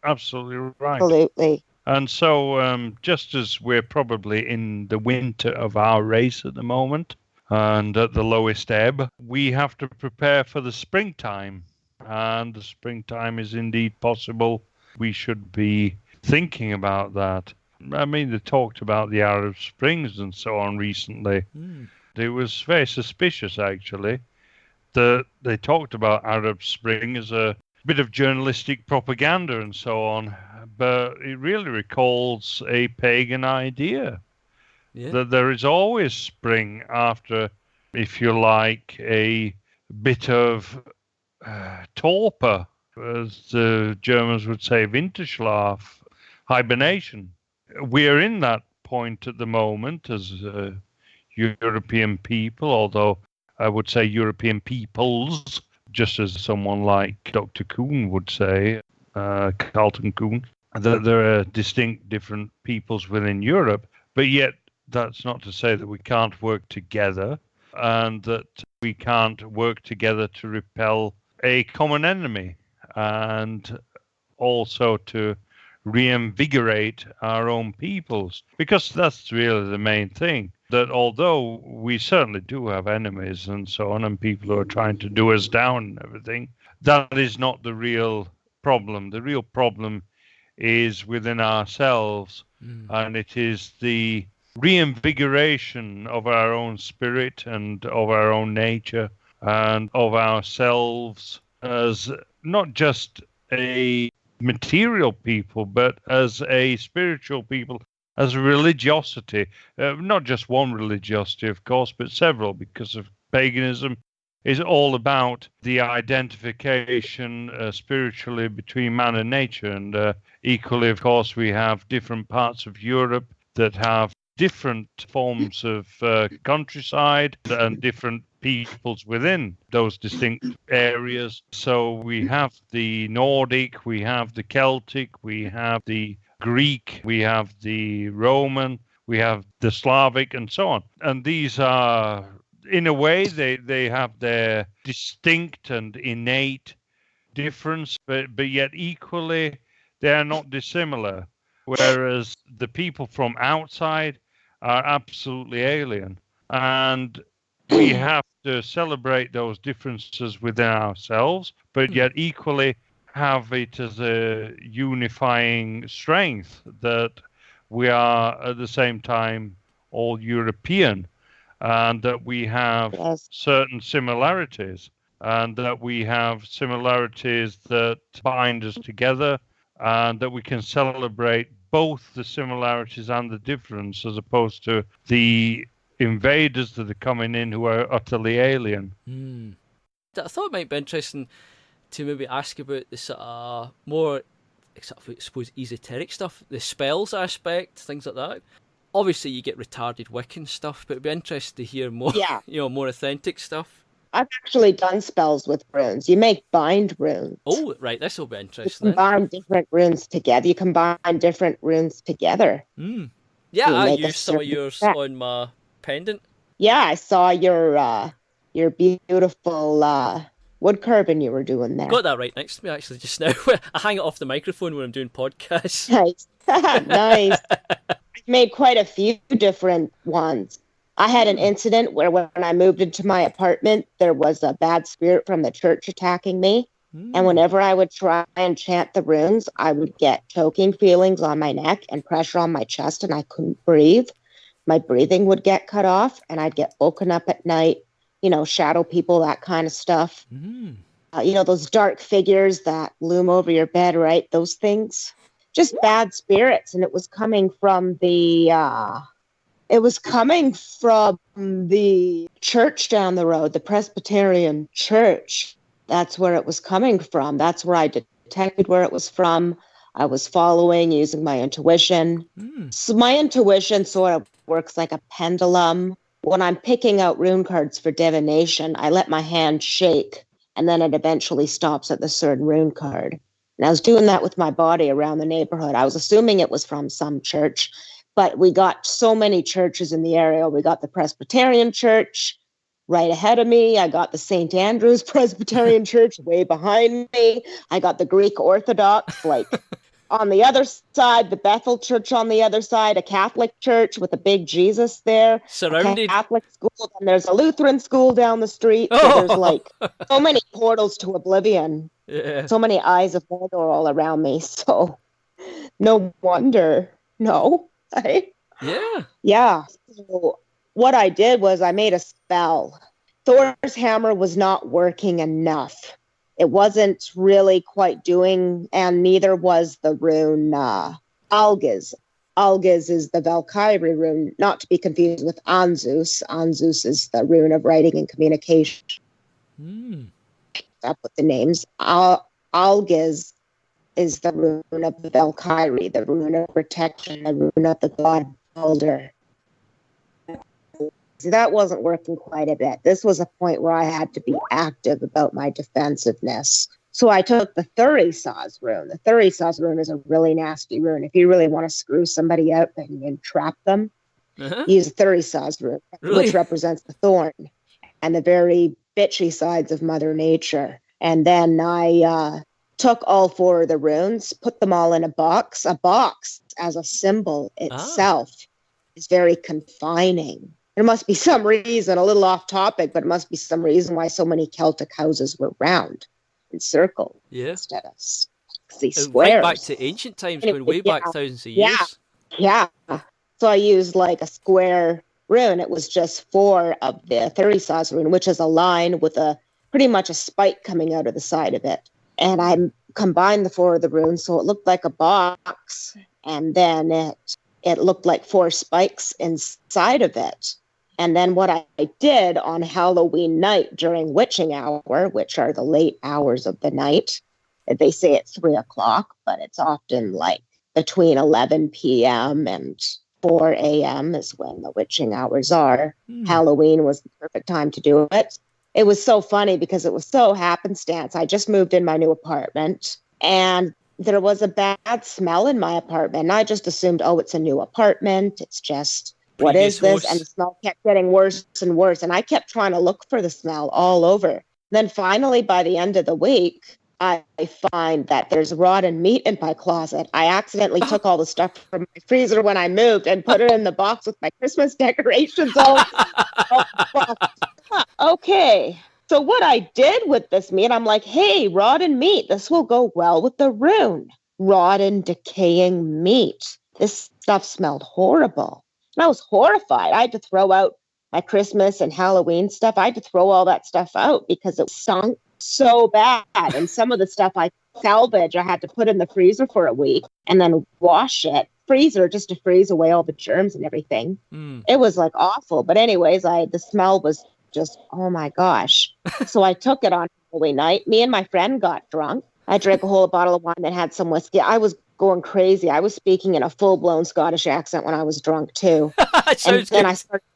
absolutely right. Absolutely. And so, just as we're probably in the winter of our race at the moment, and at the lowest ebb, we have to prepare for the springtime. And the springtime is indeed possible. We should be thinking about that. I mean, they talked about the Arab Springs and so on recently. It was very suspicious, actually, that they talked about Arab Spring as a bit of journalistic propaganda and so on, but it really recalls a pagan idea that there is always spring after, if you like, a bit of torpor, as the Germans would say, Winterschlaf, hibernation. We are in that point at the moment as European people, although I would say European peoples, just as someone like Dr. Kuhn would say, Carlton Kuhn, that there are distinct different peoples within Europe, but yet that's not to say that we can't work together and that we can't work together to repel a common enemy and also to reinvigorate our own peoples, because that's really the main thing, that although we certainly do have enemies and so on, and people who are trying to do us down and everything, that is not the real problem. The real problem is within ourselves, and it is the reinvigoration of our own spirit and of our own nature and of ourselves as not just a material people, but as a spiritual people, as a religiosity, not just one religiosity, of course, but several, because of paganism is all about the identification spiritually between man and nature. And equally, of course, we have different parts of Europe that have different forms of countryside and different peoples within those distinct areas. So we have the Nordic, we have the Celtic, we have the Greek, we have the Roman, we have the Slavic, and so on. And these are, in a way, they have their distinct and innate difference, but yet equally they are not dissimilar. Whereas the people from outside are absolutely alien. And we have to celebrate those differences within ourselves, but yet equally have it as a unifying strength that we are at the same time all European, and that we have certain similarities, and that we have similarities that bind us together, and that we can celebrate both the similarities and the difference, as opposed to the invaders that are coming in who are utterly alien. I thought it might be interesting to maybe ask about the sort of more, I suppose, esoteric stuff, the spells aspect, things like that. Obviously, you get retarded Wiccan stuff, but it'd be interesting to hear more, more authentic stuff. I've actually done spells with runes. You make bind runes. Oh, right, this will be interesting. You combine different runes together. You combine different runes together. Yeah, I used some of yours on my pendant. Yeah, I saw your beautiful wood carving you were doing there. Got that right next to me, actually, just now. I hang it off the microphone when I'm doing podcasts. Nice. Nice. I've made quite a few different ones. I had an incident where when I moved into my apartment, there was a bad spirit from the church attacking me. And whenever I would try and chant the runes, I would get choking feelings on my neck and pressure on my chest, and I couldn't breathe. My breathing would get cut off, and I'd get woken up at night shadow people, that kind of stuff. Those dark figures that loom over your bed, right? Those things. Just bad spirits. And it was coming from the church down the road, the Presbyterian church. That's where it was coming from. That's where I detected where it was from. I was following, using my intuition. So my intuition sort of works like a pendulum. When I'm picking out rune cards for divination, I let my hand shake, and then it eventually stops at the certain rune card. And I was doing that with my body around the neighborhood. I was assuming it was from some church, but we got so many churches in the area. We got the Presbyterian church right ahead of me. I got the St. Andrew's Presbyterian church way behind me. I got the Greek Orthodox, on the other side, the Bethel Church on the other side, a Catholic church with a big Jesus there. Surrounded. A Catholic school, and there's a Lutheran school down the street. So there's so many portals to oblivion. Yeah. So many eyes of Mordor all around me. So no wonder. No. Yeah. Yeah. So what I did was I made a spell. Thor's hammer was not working enough. It wasn't really quite doing, and neither was the rune Algiz. Algiz is the Valkyrie rune, not to be confused with Anzus. Anzus is the rune of writing and communication. Up with the names. Algiz is the rune of the Valkyrie, the rune of protection, the rune of the god Balder. See, that wasn't working quite a bit. This was a point where I had to be active about my defensive-ness. So I took the Thurisaz rune. The Thurisaz rune is a really nasty rune. If you really want to screw somebody out and trap them, use the Thurisaz rune, which represents the thorn and the very bitchy sides of Mother Nature. And then I took all 4 of the runes, put them all in a box. A box as a symbol itself is very confining. There must be some reason, a little off topic, but it must be some reason why so many Celtic houses were round and circled instead of squares. Right back to ancient times, way back thousands of years. Yeah. So I used a square rune. It was just 4 of the Thurisaz rune, which is a line with pretty much a spike coming out of the side of it. And I combined the 4 of the runes so it looked like a box, and then it looked like 4 spikes inside of it. And then what I did on Halloween night during witching hour, which are the late hours of the night, they say it's 3 o'clock, but it's often between 11 p.m. and 4 a.m. is when the witching hours are. Halloween was the perfect time to do it. It was so funny because it was so happenstance. I just moved in my new apartment, and there was a bad smell in my apartment. And I just assumed, it's a new apartment. It's just, what is this? And the smell kept getting worse and worse. And I kept trying to look for the smell all over. Then finally, by the end of the week, I find that there's rotten meat in my closet. I accidentally took all the stuff from my freezer when I moved and put it in the box with my Christmas decorations all. Okay. So what I did with this meat, I'm like, hey, rotten meat, this will go well with the rune. Rotten, decaying meat. This stuff smelled horrible. And I was horrified. I had to throw out my Christmas and Halloween stuff. I had to throw all that stuff out because it stunk so bad. And some of the stuff I salvage, I had to put in the freezer for a week and then wash it. Freezer just to freeze away all the germs and everything. It was awful. But anyways, the smell was just, oh my gosh. So I took it on Halloween night. Me and my friend got drunk. I drank a whole bottle of wine that had some whiskey. I was going crazy. I was speaking in a full-blown Scottish accent when I was drunk too. And then I started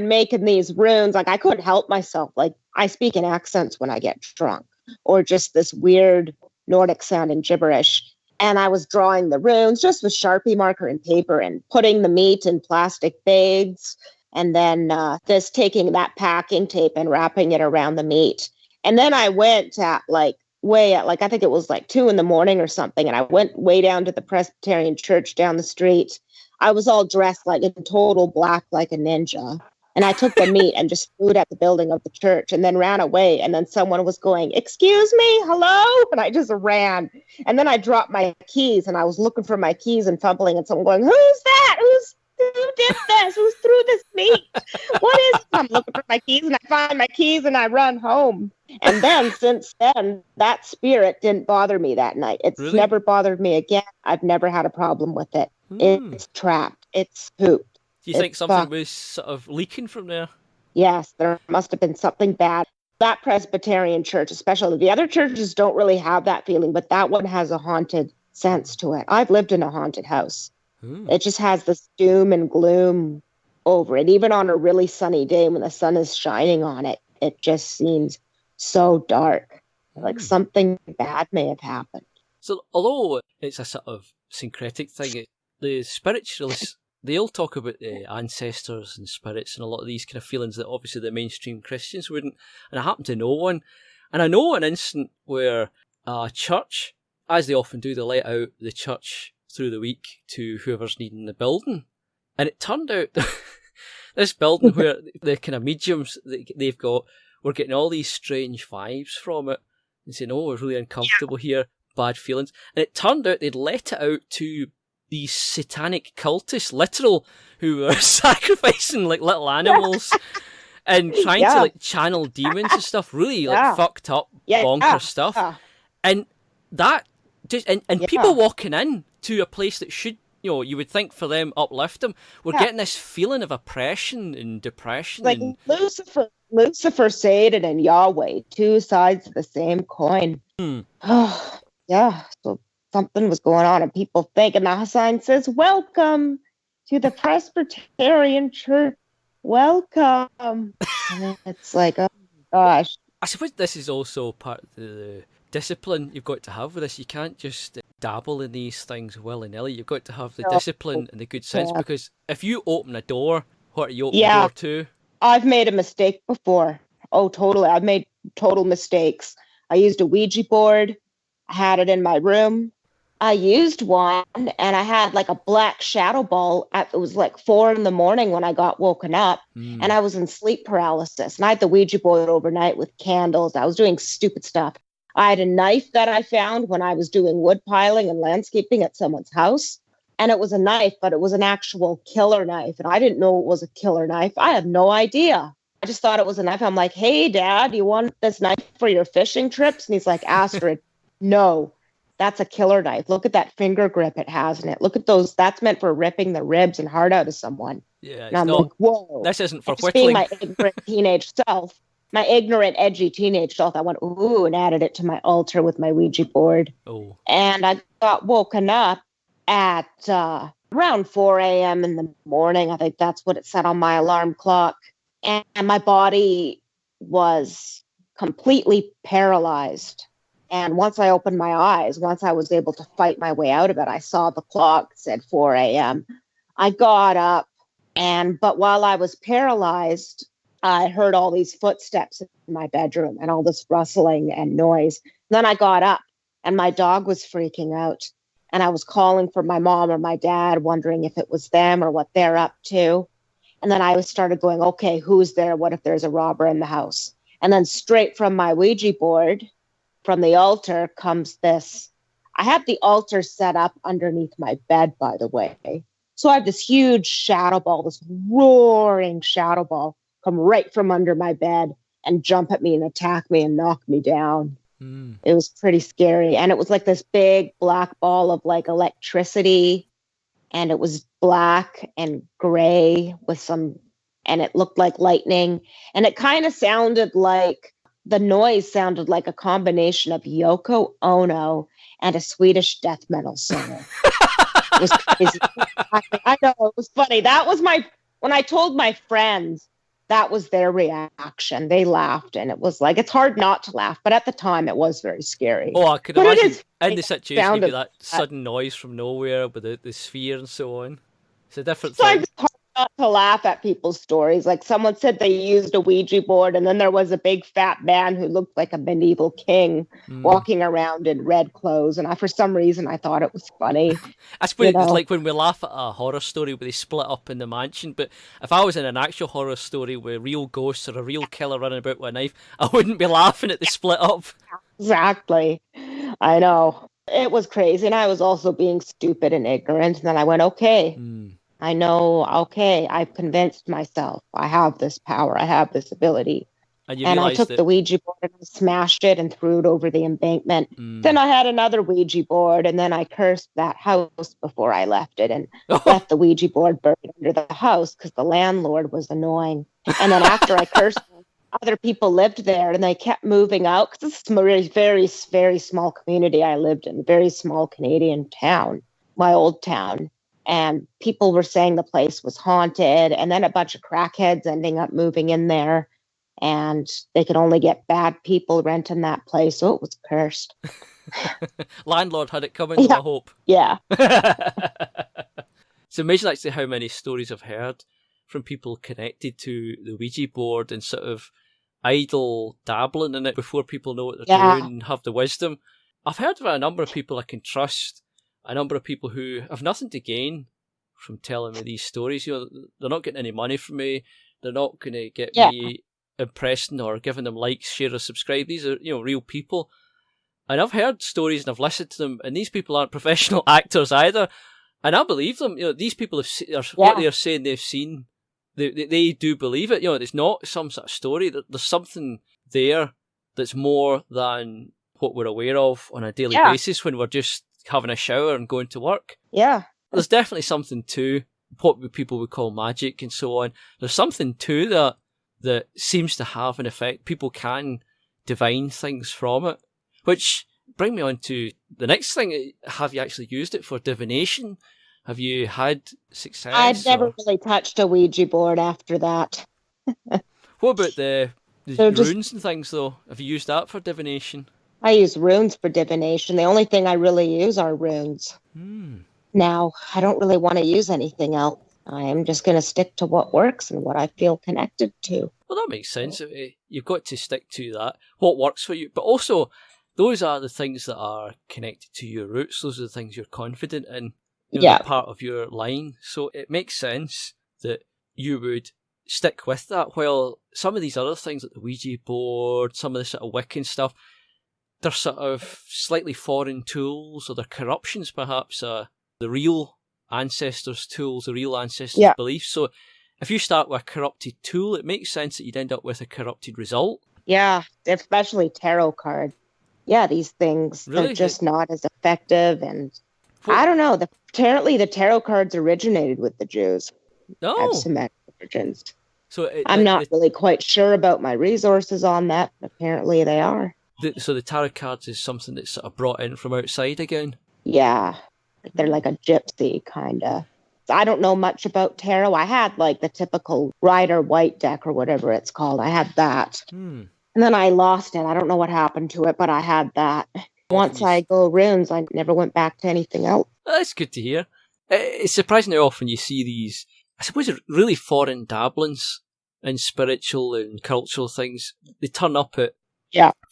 making these runes. I couldn't help myself. I speak in accents when I get drunk, or just this weird Nordic sounding gibberish. And I was drawing the runes just with Sharpie marker and paper and putting the meat in plastic bags. And then taking that packing tape and wrapping it around the meat. And then I went at I think it was 2 a.m. or something. And I went way down to the Presbyterian church down the street. I was all dressed in total black, like a ninja. And I took the meat and just threw it at the building of the church and then ran away. And then someone was going, excuse me, hello? And I just ran. And then I dropped my keys and I was looking for my keys and fumbling and someone going, who's that? Who did this? Who threw this meat? What is? I'm looking for my keys, and I find my keys, and I run home. And then, since then, that spirit didn't bother me that night. It's Really? never bothered me again. I've never had a problem with it. It's trapped. It's pooped. Do you think something was sort of leaking from there? Yes, there must have been something bad. That Presbyterian church, especially, the other churches don't really have that feeling, but that one has a haunted sense to it. I've lived in a haunted house. It just has this doom and gloom over it. Even on a really sunny day when the sun is shining on it, it just seems so dark. Like something bad may have happened. So although it's a sort of syncretic thing, the spiritualists, they all talk about the ancestors and spirits and a lot of these kind of feelings that obviously the mainstream Christians wouldn't. And I happen to know one. And I know an instant where a church, as they often do, they let out the church through the week to whoever's needing the building. And it turned out this building where the kind of mediums that they've got were getting all these strange vibes from it and saying, oh, we're really uncomfortable here, bad feelings. And it turned out they'd let it out to these satanic cultists, literal, who were sacrificing like little animals and trying to like channel demons and stuff, really like fucked up, bonkers stuff. And that just and people walking in to a place that should, you know, you would think for them uplift them, we're getting this feeling of oppression and depression. Like and Lucifer, Satan, and Yahweh, two sides of the same coin. Oh, yeah. So something was going on, and people think, and the sign says, "Welcome to the Presbyterian Church. Welcome." And it's like, oh gosh. I suppose this is also part of the discipline you've got to have with this. You can't just dabble in these things willy-nilly. You've got to have the discipline and the good sense, because if you open a door, what are you opening the door to? I've made a mistake before. Oh, totally. I've made total mistakes. I used a Ouija board. I had it in my room. I used one, and I had like a black shadow ball. It was like 4 a.m. when I got woken up, and I was in sleep paralysis. And I had the Ouija board overnight with candles. I was doing stupid stuff. I had a knife that I found when I was doing wood piling and landscaping at someone's house. And it was a knife, but it was an actual killer knife. And I didn't know it was a killer knife. I had no idea. I just thought it was a knife. I'm like, hey, Dad, you want this knife for your fishing trips? And he's like, Astrid, no, that's a killer knife. Look at that finger grip it has in it. Look at those. That's meant for ripping the ribs and heart out of someone. Yeah, and I'm like, whoa. This isn't for just whittling. being my ignorant teenage self. My ignorant, edgy teenage self, I went, ooh, and added it to my altar with my Ouija board. Oh. And I got woken up at around 4 a.m. in the morning. I think that's what it said on my alarm clock. And my body was completely paralyzed. And once I opened my eyes, once I was able to fight my way out of it, I saw the clock said 4 a.m. I got up, but while I was paralyzed, I heard all these footsteps in my bedroom and all this rustling and noise. Then I got up, and my dog was freaking out. And I was calling for my mom or my dad, wondering if it was them or what they're up to. And then I started going, okay, who's there? What if there's a robber in the house? And then straight from my Ouija board, from the altar, comes this. I have the altar set up underneath my bed, by the way. So I have this huge shadow ball, this roaring shadow ball, come right from under my bed and jump at me and attack me and knock me down. It was pretty scary. And it was like this big black ball of like electricity. And it was black and gray with and it looked like lightning. And it kind of sounded like, the noise sounded like a combination of Yoko Ono and a Swedish death metal singer. It was crazy. I know, it was funny. That was when I told my friends, that was their reaction. They laughed, and it was like, it's hard not to laugh, but at the time it was very scary. Oh, I could imagine in the situation you'd be that sudden noise from nowhere with the sphere and so on. It's a different thing. It's hard not to laugh at people's stories. Like someone said they used a Ouija board, and then there was a big fat man who looked like a medieval king walking around in red clothes. And for some reason, I thought it was funny. I suppose it's like when we laugh at a horror story where they split up in the mansion. But if I was in an actual horror story with real ghosts or a real killer running about with a knife, I wouldn't be laughing at the split up. Exactly. I know. It was crazy. And I was also being stupid and ignorant. And then I went, okay, I know, okay, I've convinced myself I have this power, I have this ability. And you And I realised took that... the Ouija board and I smashed it and threw it over the embankment. Then I had another Ouija board, and then I cursed that house before I left it and left the Ouija board buried under the house because the landlord was annoying. And then after I cursed them, other people lived there and they kept moving out because it's a very, very, very small community I lived in, a very small Canadian town, my old town. And people were saying the place was haunted, and then a bunch of crackheads ending up moving in there. And they could only get bad people renting that place, so it was cursed. Landlord had it coming, I hope. Yeah. It's amazing actually how many stories I've heard from people connected to the Ouija board and sort of idle dabbling in it before people know what they're doing and have the wisdom. I've heard of a number of people I can trust, a number of people who have nothing to gain from telling me these stories. You know, they're not getting any money from me. They're not going to get me impressing or giving them likes, share or subscribe. These are, you know, real people. And I've heard stories and I've listened to them, and these people aren't professional actors either. And I believe them. You know, these people what they're saying they've seen, they do believe it. You know, it's not some sort of story. There's something there that's more than what we're aware of on a daily basis when we're just having a shower and going to work. Yeah. There's definitely something to what people would call magic and so on. There's something to that seems to have an effect. People can divine things from it. Which bring me on to the next thing. Have you actually used it for divination? Have you had success? I'd never really touched a Ouija board after that. What about the runes and things, though? Have you used that for divination? I use runes for divination. The only thing I really use are runes. Now, I don't really want to use anything else. I am just going to stick to what works and what I feel connected to. Well, that makes sense. You've got to stick to that. What works for you. But also, those are the things that are connected to your roots. Those are the things you're confident in. You know, they're part of your line. So it makes sense that you would stick with that. While some of these other things, like the Ouija board, some of the sort of Wiccan stuff, they're sort of slightly foreign tools, or they're corruptions perhaps, the real ancestors' tools, the real ancestors' beliefs. So if you start with a corrupted tool, it makes sense that you'd end up with a corrupted result. Yeah, especially tarot cards. Yeah, these things are just not as effective. And I don't know. Apparently the tarot cards originated with the Jews. Have Semitic origins. So I'm not really quite sure about my resources on that, but apparently they are. So the tarot cards is something that's sort of brought in from outside again? Yeah. They're like a gypsy kind of. I don't know much about tarot. I had like the typical Rider White deck or whatever it's called. I had that. And then I lost it. I don't know what happened to it, but I had that. Once I go runes, I never went back to anything else. Well, that's good to hear. It's surprising how often you see these, I suppose, really foreign dabblings in spiritual and cultural things. They turn up at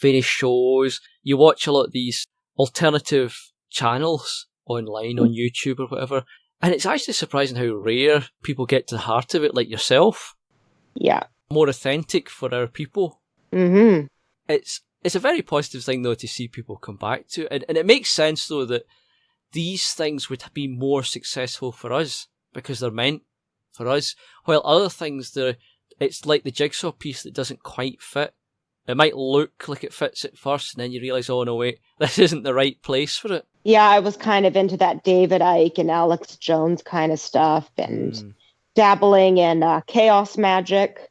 various shows. You watch a lot of these alternative channels online on YouTube or whatever, and it's actually surprising how rare people get to the heart of it, like yourself. Yeah. More authentic for our people. Mm-hmm. It's a very positive thing, though, to see people come back to. And it makes sense, though, that these things would be more successful for us because they're meant for us, while other things, it's like the jigsaw piece that doesn't quite fit. It might look like it fits at first, and then you realise, oh, no, wait, this isn't the right place for it. Yeah, I was kind of into that David Icke and Alex Jones kind of stuff, and dabbling in chaos magic,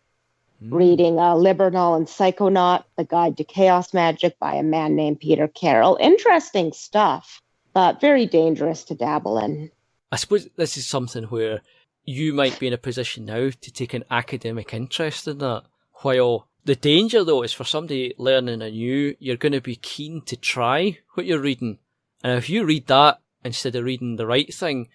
reading Libernal and Psychonaut, The Guide to Chaos Magic by a man named Peter Carroll. Interesting stuff, but very dangerous to dabble in. I suppose this is something where you might be in a position now to take an academic interest in that, while the danger, though, is for somebody learning anew, you're going to be keen to try what you're reading. And if you read that instead of reading the right thing,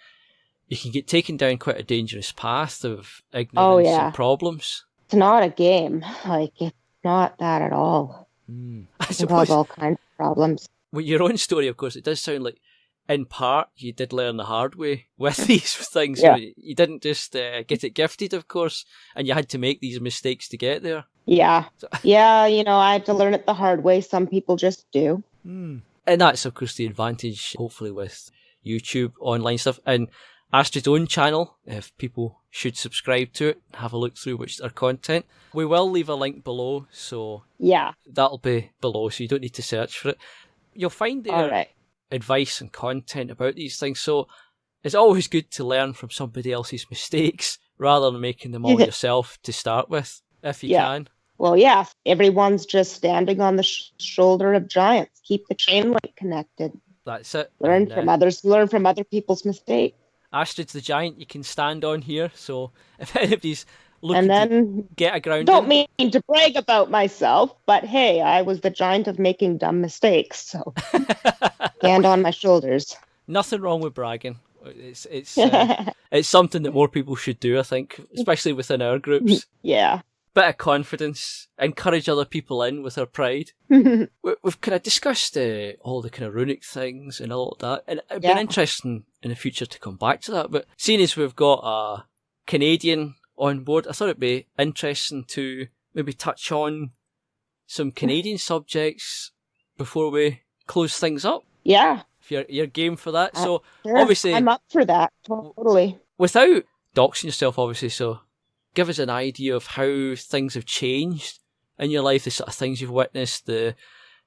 you can get taken down quite a dangerous path of ignorance and problems. It's not a game. Like, it's not that at all. I suppose it has all kinds of problems. With your own story, of course, it does sound like, in part, you did learn the hard way with these things. Yeah. You didn't just get it gifted, of course, and you had to make these mistakes to get there. Yeah. Yeah, I had to learn it the hard way. Some people just do. And that's, of course, the advantage, hopefully, with YouTube, online stuff. And Astrid's own channel, if people should subscribe to it, have a look through which their content. We will leave a link below, so Yeah. that'll be below, so you don't need to search for it. You'll find there advice and content about these things, so it's always good to learn from somebody else's mistakes rather than making them all yourself to start with, if you can. Well, yeah, everyone's just standing on the shoulder of giants. Keep the chain link connected. That's it. Learn from others. Learn from other people's mistakes. Astrid's the giant you can stand on here, so if anybody's looking to get a ground don't mean to brag about myself, but hey, I was the giant of making dumb mistakes, so stand on my shoulders. Nothing wrong with bragging. It's something that more people should do, I think, especially within our groups. Yeah. Bit of confidence, encourage other people in with our pride. We've kind of discussed all the kind of runic things and all of that, and it'd been interesting in the future to come back to that. But seeing as we've got a Canadian on board, I thought it'd be interesting to maybe touch on some Canadian subjects before we close things up. Yeah. If you're game for that. So sure. Obviously I'm up for that. Totally. Without doxing yourself, obviously, so give us an idea of how things have changed in your life, the sort of things you've witnessed, the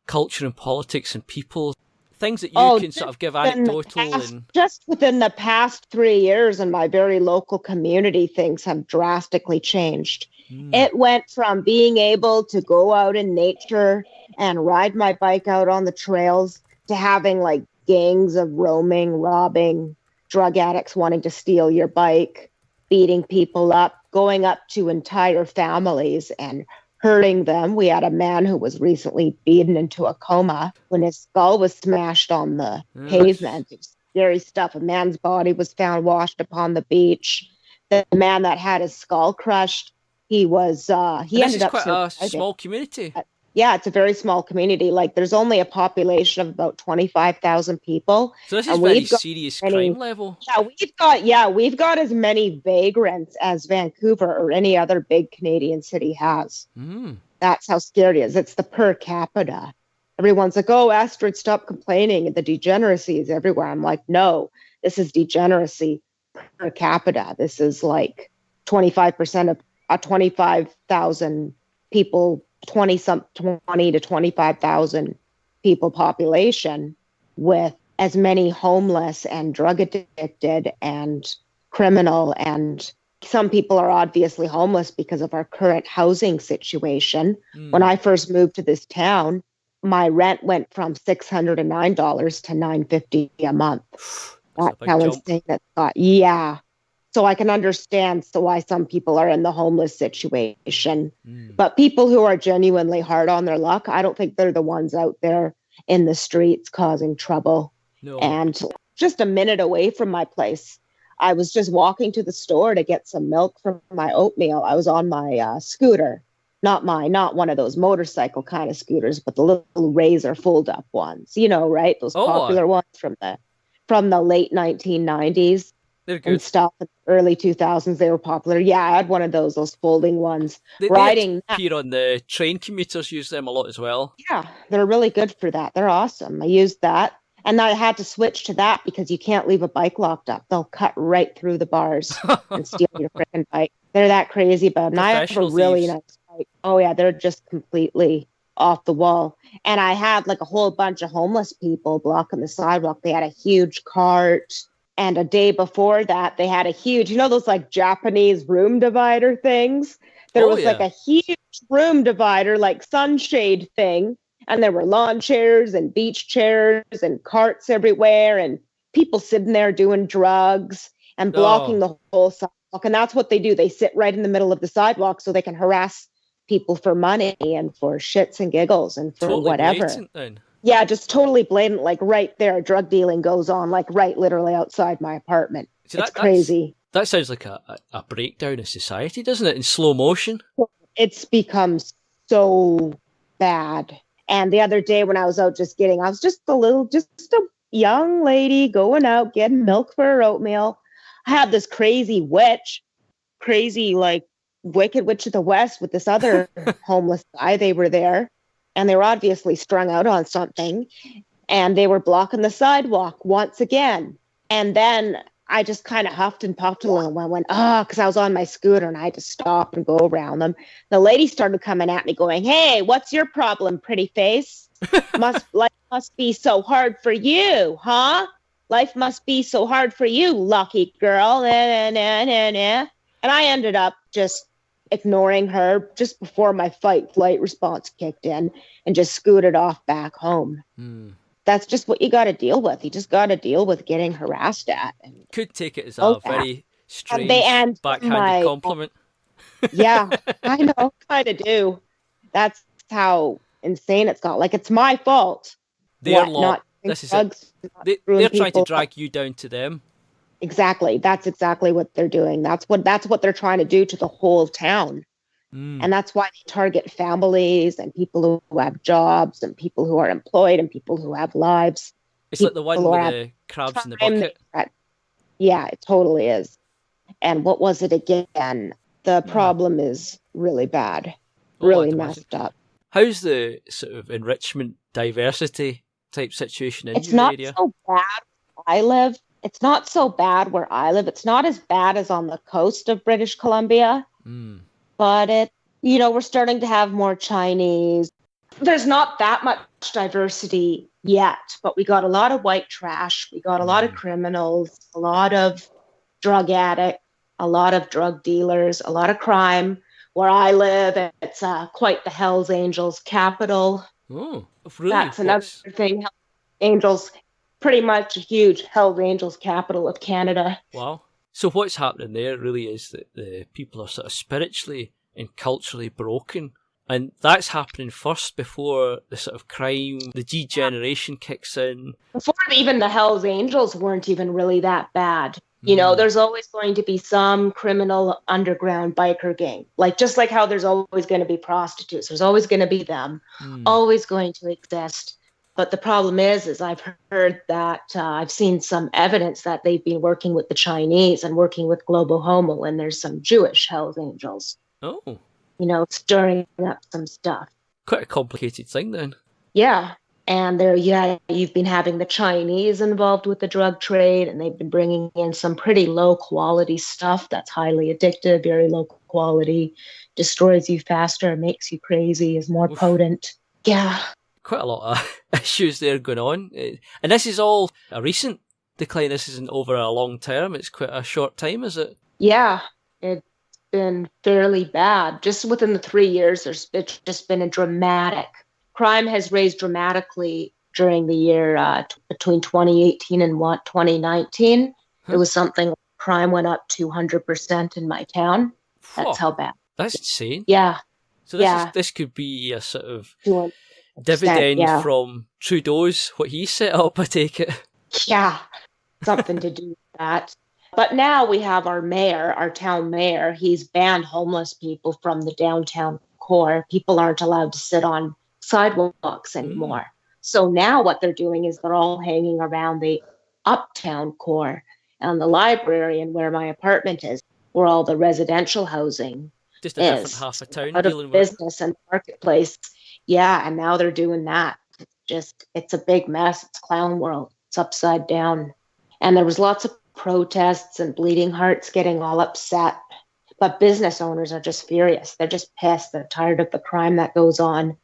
culture and politics and people, things that you can sort of give anecdotal. Just within the past 3 years in my very local community, things have drastically changed. It went from being able to go out in nature and ride my bike out on the trails to having like gangs of roaming, robbing, drug addicts wanting to steal your bike, beating people up, going up to entire families and hurting them. We had a man who was recently beaten into a coma when his skull was smashed on the pavement. It was scary stuff. A man's body was found washed upon the beach. The man that had his skull crushed, he ended up quite a small community. Yeah, it's a very small community. Like, there's only a population of about 25,000 people. So this is very serious crime level. Yeah, we've got as many vagrants as Vancouver or any other big Canadian city has. That's how scary it is. It's the per capita. Everyone's like, "Oh, Astrid, stop complaining. The degeneracy is everywhere." I'm like, no, this is degeneracy per capita. This is like 25% of 25,000 people. 20 to 25,000 people population with as many homeless and drug addicted and criminal. And some people are obviously homeless because of our current housing situation. When I first moved to this town, my rent went from $609 to $950 a month. That's how insane it's got. Yeah. So I can understand why some people are in the homeless situation. But people who are genuinely hard on their luck, I don't think they're the ones out there in the streets causing trouble. No. And just a minute away from my place, I was just walking to the store to get some milk for my oatmeal. I was on my scooter, not one of those motorcycle kind of scooters, but the little Razor fold-up ones. You know, right? Those popular ones from the late 1990s. They're good. And stuff in the early 2000s, they were popular. Yeah, I had one of those folding ones. They appear on the train commuters, use them a lot as well. Yeah, they're really good for that. They're awesome. I used that. And I had to switch to that because you can't leave a bike locked up. They'll cut right through the bars and steal your freaking bike. They're that crazy about it. And I have a really nice bike. Oh, yeah, they're just completely off the wall. And I had like a whole bunch of homeless people blocking the sidewalk. They had a huge cart. And a day before that, they had a huge, those like Japanese room divider things? There was like a huge room divider, like sunshade thing. And there were lawn chairs and beach chairs and carts everywhere and people sitting there doing drugs and blocking the whole sidewalk. And that's what they do. They sit right in the middle of the sidewalk so they can harass people for money and for shits and giggles and for whatever. Blatant, then. Yeah, just totally blatant, like right there, drug dealing goes on, like right literally outside my apartment. It's crazy. That sounds like a breakdown of society, doesn't it, in slow motion? It's become so bad. And the other day when I was out I was just a young lady going out, getting milk for her oatmeal. I had this crazy like Wicked Witch of the West with this other homeless guy. They were there. And they were obviously strung out on something. And they were blocking the sidewalk once again. And then I just kind of huffed and puffed a little and went, because I was on my scooter and I had to stop and go around them. The lady started coming at me going, "Hey, what's your problem, pretty face? Life must be so hard for you, huh? Life must be so hard for you, lucky girl." And I ended up just ignoring her just before my fight-flight response kicked in and just scooted off back home. That's just what you got to deal with. You just got to deal with getting harassed at. And could take it as a very strange backhanded compliment. Yeah, I know, kind of do. That's how insane it's got. Like, it's my fault. They're trying to drag you down to them. Exactly. That's exactly what they're doing. That's what they're trying to do to the whole town. And that's why they target families and people who have jobs and people who are employed and people who have lives. It's like the one with the crabs in the bucket. Yeah, it totally is. And what was it again? The problem is really bad, really messed up. How's the sort of enrichment diversity type situation in your area? It's not so bad where I live. It's not so bad where I live. It's not as bad as on the coast of British Columbia. But we're starting to have more Chinese. There's not that much diversity yet, but we got a lot of white trash. We got a lot of criminals, a lot of drug addicts, a lot of drug dealers, a lot of crime. Where I live, it's quite the Hells Angels capital. Oh, really? That's another thing. Hells Angels, pretty much a huge Hells Angels capital of Canada. Wow. So what's happening there really is that the people are sort of spiritually and culturally broken. And that's happening first before the sort of crime, the degeneration kicks in. Before even the Hells Angels weren't even really that bad. There's always going to be some criminal underground biker gang. Just like how there's always going to be prostitutes. There's always going to be them. Always going to exist. But the problem is I've heard that I've seen some evidence that they've been working with the Chinese and working with Global Homo, and there's some Jewish Hells Angels. Oh. Stirring up some stuff. Quite a complicated thing then. Yeah. And you've been having the Chinese involved with the drug trade, and they've been bringing in some pretty low quality stuff that's highly addictive, very low quality, destroys you faster, makes you crazy, is more potent. Yeah. Quite a lot of issues there going on. And this is all a recent decline. This isn't over a long term. It's quite a short time, is it? Yeah, it's been fairly bad. Just within the 3 years, there's just been a dramatic. Crime has raised dramatically during the year between 2018 and 2019. It was something like crime went up 200% in my town. That's how bad. That's insane. Yeah. So this could be a sort of dividend from Trudeau's, what he set up, I take it. Yeah, something to do with that. But now we have our town mayor. He's banned homeless people from the downtown core. People aren't allowed to sit on sidewalks anymore. So now what they're doing is they're all hanging around the uptown core and the library and where my apartment is, where all the residential housing just a different half of town out dealing of business and marketplace. Yeah, and now they're doing that. It's a big mess. It's clown world. It's upside down. And there was lots of protests and bleeding hearts getting all upset. But business owners are just furious. They're just pissed. They're tired of the crime that goes on.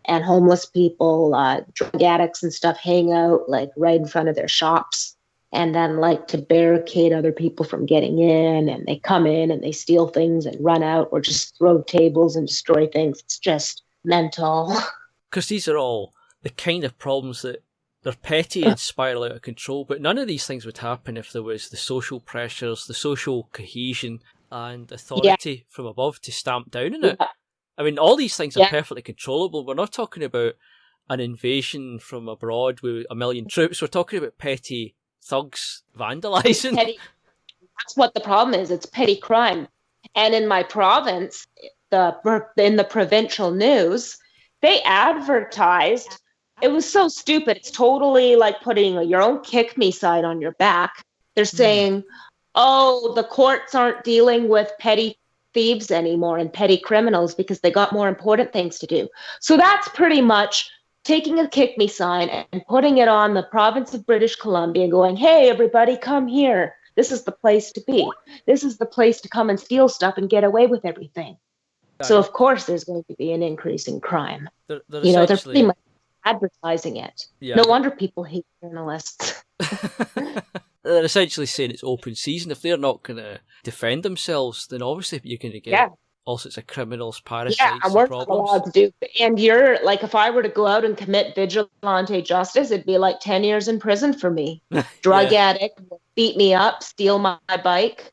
And homeless people, drug addicts and stuff hang out right in front of their shops and then like to barricade other people from getting in. And they come in and they steal things and run out or just throw tables and destroy things. It's just mental. Because these are all the kind of problems that they're petty and spiral out of control, but none of these things would happen if there was the social pressures, the social cohesion and authority from above to stamp down on it. I mean, all these things are perfectly controllable. We're not talking about an invasion from abroad with 1 million troops. We're talking about petty thugs vandalising. That's what the problem is. It's petty crime. And in my province, in the provincial news, they advertised. It was so stupid. It's totally like putting your own kick me sign on your back. They're saying, oh, the courts aren't dealing with petty thieves anymore and petty criminals because they got more important things to do. So that's pretty much taking a kick me sign and putting it on the province of British Columbia and going, hey, everybody, come here. This is the place to be. This is the place to come and steal stuff and get away with everything. So of course there's going to be an increase in crime. They're pretty much advertising it. Yeah. No wonder people hate journalists. They're essentially saying it's open season. If they're not going to defend themselves, then obviously you're going to get all sorts of criminals, parasites, and we're not allowed to do. And you're like, if I were to go out and commit vigilante justice, it'd be like 10 years in prison for me. Drug addict, beat me up, steal my bike,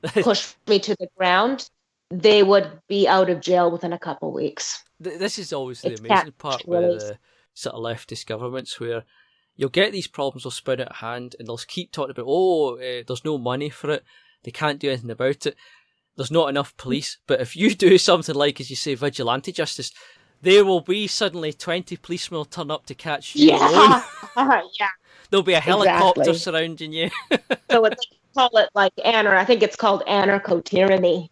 push me to the ground. They would be out of jail within a couple of weeks. This is always the amazing part with the sort of leftist governments, where you'll get these problems, they'll spin out of hand, and they'll keep talking about, there's no money for it, they can't do anything about it, there's not enough police. But if you do something like, as you say, vigilante justice, there will be suddenly 20 policemen will turn up to catch you alone. There'll be a helicopter surrounding you. So they call it like I think it's called anarcho-tyranny.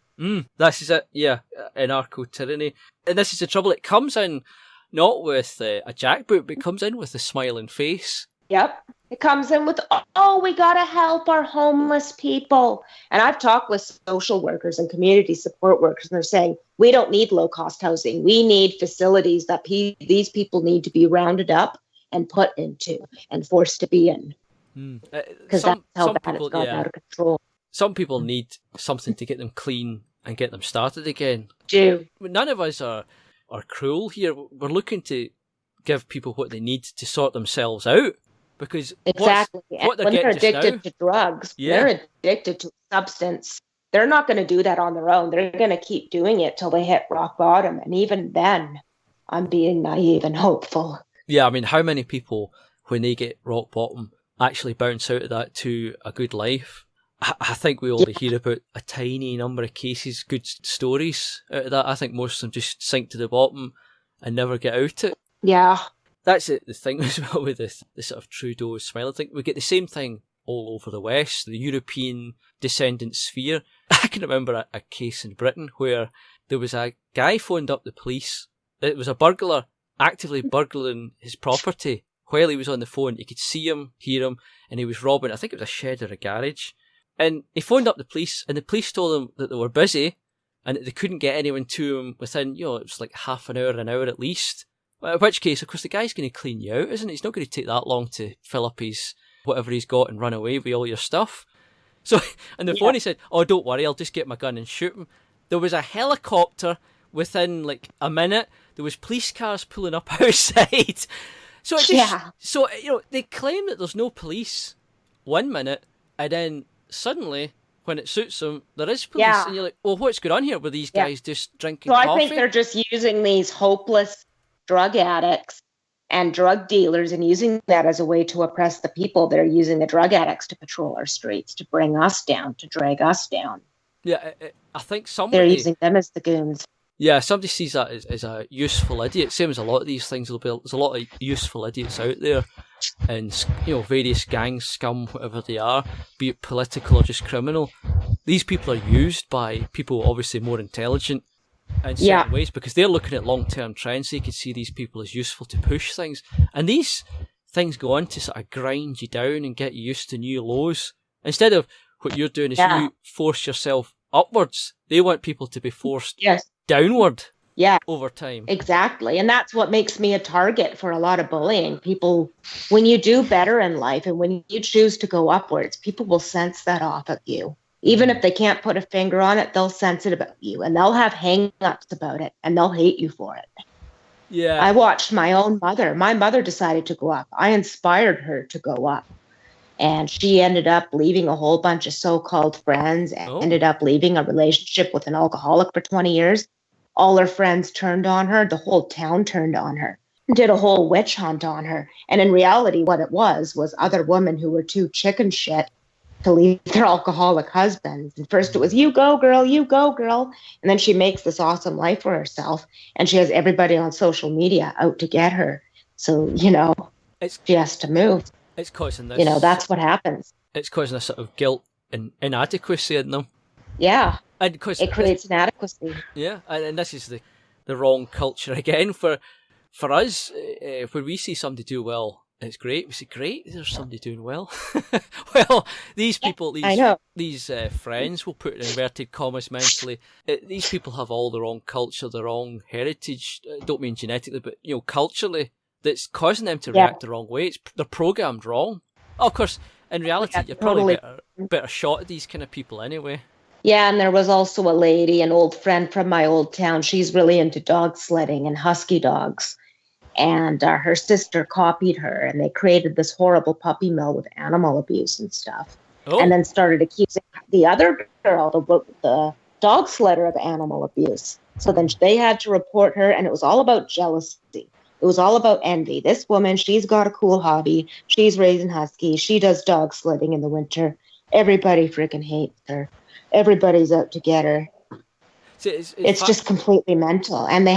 This is it, anarcho-tyranny. And this is the trouble, it comes in not with a jackboot, but it comes in with a smiling face. Yep. It comes in with, we got to help our homeless people. And I've talked with social workers and community support workers, and they're saying, we don't need low-cost housing. We need facilities that these people need to be rounded up and put into and forced to be in. Because that's how bad it's gotten out of control. Some people need something to get them clean and get them started again. None of us are cruel here. We're looking to give people what they need to sort themselves out. Because what when they're addicted to drugs, they're addicted to substance. They're not going to do that on their own. They're going to keep doing it till they hit rock bottom. And even then, I'm being naive and hopeful. Yeah, I mean, how many people, when they get rock bottom, actually bounce out of that to a good life? I think we only hear about a tiny number of cases, good stories out of that. I think most of them just sink to the bottom and never get out it. Yeah. That's the thing as well with this sort of Trudeau smile thing. We get the same thing all over the West, the European descendant sphere. I can remember a case in Britain where there was a guy phoned up the police. It was a burglar actively burglaring his property. While he was on the phone, you could see him, hear him, and he was robbing, I think it was a shed or a garage. And he phoned up the police, and the police told him that they were busy and that they couldn't get anyone to him within, it was like half an hour at least. In which case, of course, the guy's going to clean you out, isn't it? It's not going to take that long to fill up his whatever he's got and run away with all your stuff. So, on the phone he said, don't worry, I'll just get my gun and shoot him. There was a helicopter within like a minute. There was police cars pulling up outside. So it just, they claim that there's no police 1 minute, and then suddenly, when it suits them, there is police. And you're like, what's going on here? Were these guys just drinking coffee? I think they're just using these hopeless drug addicts and drug dealers and using that as a way to oppress the people. They're using the drug addicts to patrol our streets, to bring us down, to drag us down. Yeah, I think they're using them as the goons. Yeah, somebody sees that as a useful idiot. Same as a lot of these things. There's a lot of useful idiots out there, and various gangs, scum, whatever they are, be it political or just criminal. These people are used by people obviously more intelligent in certain ways, because they're looking at long-term trends. They can see these people as useful to push things, and these things go on to sort of grind you down and get you used to new lows. Instead of what you're doing is you force yourself upwards. They want people to be forced downward over time. Exactly. And that's what makes me a target for a lot of bullying. People, when you do better in life and when you choose to go upwards, people will sense that off of you. Even if they can't put a finger on it, they'll sense it about you, and they'll have hang-ups about it, and they'll hate you for it. Yeah. I watched my own mother. My mother decided to go up. I inspired her to go up. And she ended up leaving a whole bunch of so-called friends and ended up leaving a relationship with an alcoholic for 20 years. All her friends turned on her. The whole town turned on her. Did a whole witch hunt on her. And in reality, what it was other women who were too chicken shit to leave their alcoholic husbands. And first it was, you go, girl, you go, girl. And then she makes this awesome life for herself. And she has everybody on social media out to get her. So, she has to move. It's causing this. That's what happens. It's causing a sort of guilt and inadequacy in them. Yeah. And it creates inadequacy. Yeah. And this is the wrong culture again. For us, when we see somebody do well It's great. We say, great, there's somebody doing well. Well, these people, I know. these friends, we'll put in inverted commas mentally, these people have all their own culture, their own heritage. Don't mean genetically, but, culturally, that's causing them to react the wrong way. They're programmed wrong. Oh, of course, in reality, you're probably better shot at these kind of people anyway. Yeah, and there was also a lady, an old friend from my old town. She's really into dog sledding and husky dogs. And her sister copied her, and they created this horrible puppy mill with animal abuse and stuff. Oh. And then started accusing the other girl, the dog sledder, of animal abuse. So then they had to report her, and it was all about jealousy. It was all about envy. This woman, she's got a cool hobby. She's raising huskies. She does dog sledding in the winter. Everybody freaking hates her. Everybody's out to get her. So it's just completely mental. And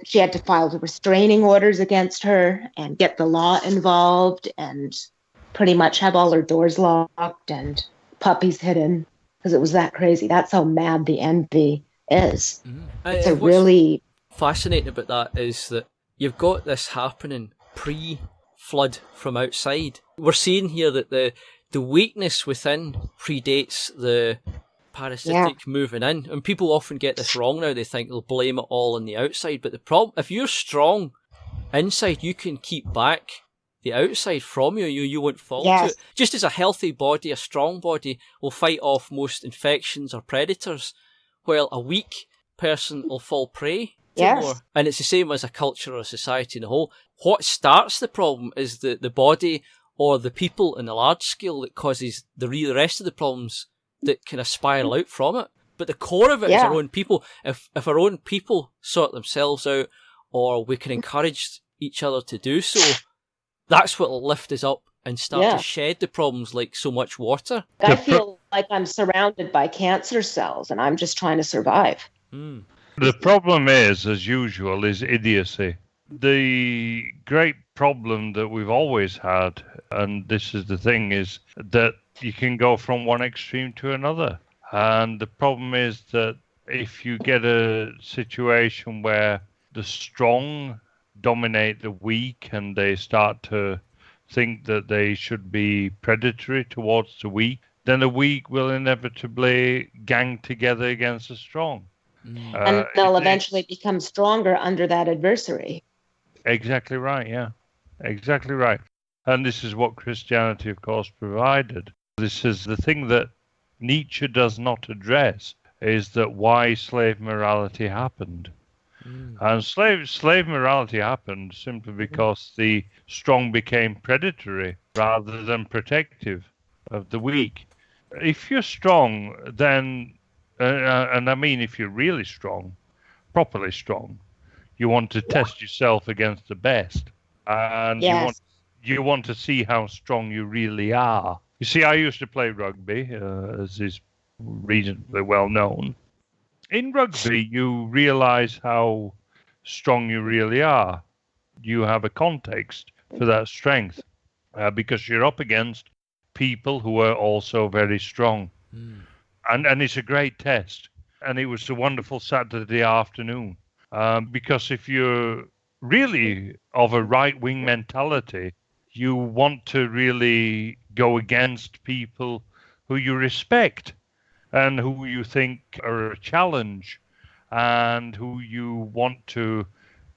she had to file the restraining orders against her and get the law involved and pretty much have all her doors locked and puppies hidden because it was that crazy. That's how mad the envy is. It's really fascinating about that is that you've got this happening pre-flood from outside. We're seeing here that the weakness within predates the parasitic moving in, and people often get this wrong now. They think they'll blame it all on the outside, but the problem, if you're strong inside, you can keep back the outside from you. You won't fall to it. Just as a healthy body, a strong body will fight off most infections or predators, while a weak person will fall prey to more. And it's the same as a culture or a society in the whole. What starts the problem is the body or the people in a large scale that causes the rest of the problems that kind of spiral out from it. But the core of it is our own people. If our own people sort themselves out, or we can encourage each other to do so, that's what will lift us up and start to shed the problems like so much water. I feel like I'm surrounded by cancer cells and I'm just trying to survive. The problem is, as usual, is idiocy. The great problem that we've always had, and this is the thing, is that you can go from one extreme to another. And the problem is that if you get a situation where the strong dominate the weak and they start to think that they should be predatory towards the weak, then the weak will inevitably gang together against the strong. And they'll eventually become stronger under that adversary. Exactly right, yeah. Exactly right. And this is what Christianity, of course, provided. This is the thing that Nietzsche does not address, is that why slave morality happened. And slave morality happened simply because the strong became predatory rather than protective of the weak. If you're strong, then, and I mean if you're really strong, properly strong, you want to test yourself against the best. And you want to see how strong you really are. You see, I used to play rugby, as is reasonably well known. In rugby, you realize how strong you really are. You have a context for that strength because you're up against people who are also very strong. And it's a great test. And it was a wonderful Saturday afternoon because if you're really of a right-wing mentality, you want to really go against people who you respect and who you think are a challenge and who you want to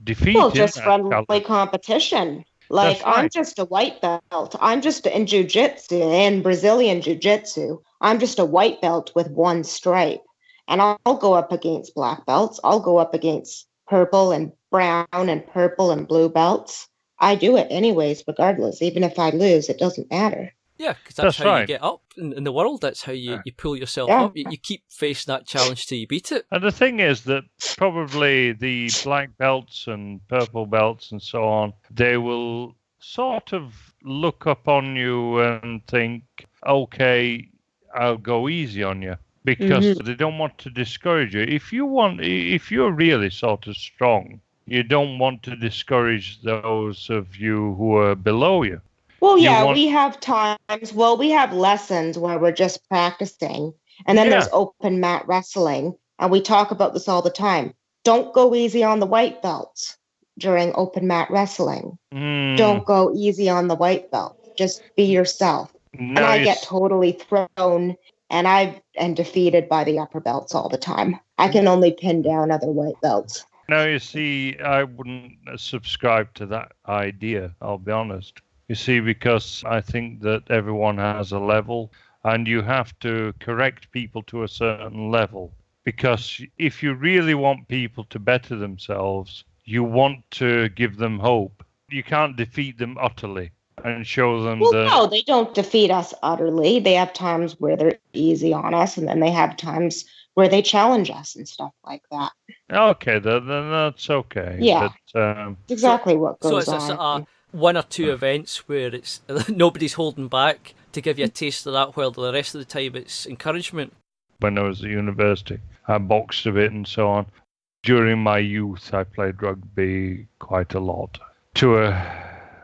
defeat. Well, just friendly competition. Like, right. I'm just a white belt. I'm just in jiu-jitsu, in Brazilian jiu-jitsu. I'm just a white belt with one stripe. And I'll go up against black belts. I'll go up against purple and brown and purple and blue belts. I do it anyways, regardless. Even if I lose, it doesn't matter. Yeah, because that's how you get up in the world. That's how you pull yourself up. You keep facing that challenge till you beat it. And the thing is that probably the black belts and purple belts and so on, they will sort of look upon you and think, okay, I'll go easy on you. Because they don't want to discourage you. If you're really sort of strong, you don't want to discourage those of you who are below you. Well, we have times, we have lessons where we're just practicing. And then there's open mat wrestling. And we talk about this all the time. Don't go easy on the white belts. during open mat wrestling. Mm. Don't go easy on the white belt. Just be yourself. No, And I get totally thrown and defeated by the upper belts all the time. I can only pin down other white belts. No, you see, I wouldn't subscribe to that idea, I'll be honest. You see, because I think that everyone has a level and you have to correct people to a certain level. Because if you really want people to better themselves, you want to give them hope. You can't defeat them utterly and show them no, they don't defeat us utterly. They have times where they're easy on us, and then they have times where they challenge us and stuff like that. Okay, then that's okay. Yeah, but, exactly what goes on. So it's a sort of one or two events where it's nobody's holding back to give you a taste of that, while the rest of the time it's encouragement. When I was at university, I boxed a bit and so on. During my youth, I played rugby quite a lot.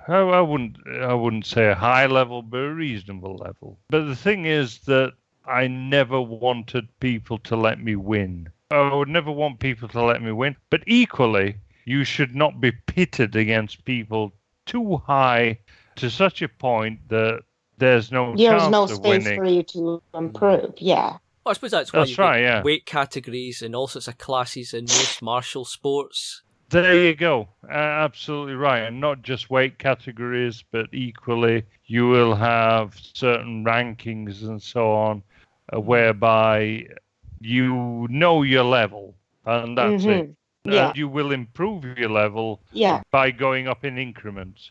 I wouldn't say a high level, but a reasonable level. But the thing is that I never wanted people to let me win. I would never want people to let me win. But equally, you should not be pitted against people too high to such a point that there's no space winning. For you to improve. Yeah. Well, I suppose that's why you right, get yeah. weight categories and all sorts of classes in most martial sports. There you go. Absolutely right. And not just weight categories, but equally you will have certain rankings and so on, whereby you know your level, and that's it. Yeah. And you will improve your level Yeah. by going up in increments.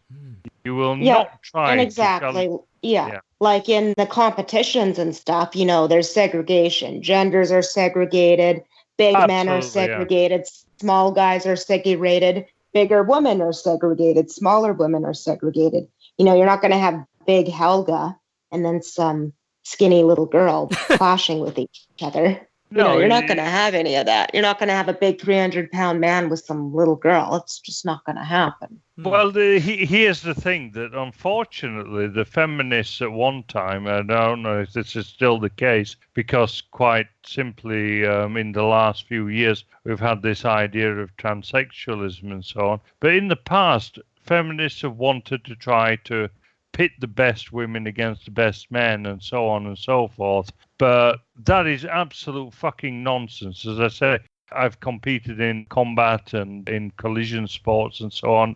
You will Yeah. not try And exactly. Yeah. Like in the competitions and stuff, there's segregation. Genders are segregated. Big men are segregated. Yeah. Small guys are segregated. Bigger women are segregated. Smaller women are segregated. You're not going to have big Helga and then some skinny little girl clashing with each other. You're not going to have any of that. You're not going to have a big 300-pound man with some little girl. It's just not going to happen. Well, here's the thing, that unfortunately the feminists at one time, and I don't know if this is still the case, because quite simply in the last few years we've had this idea of transsexualism and so on. But in the past, feminists have wanted to try to pit the best women against the best men and so on and so forth. But that is absolute fucking nonsense. As I say, I've competed in combat and in collision sports and so on.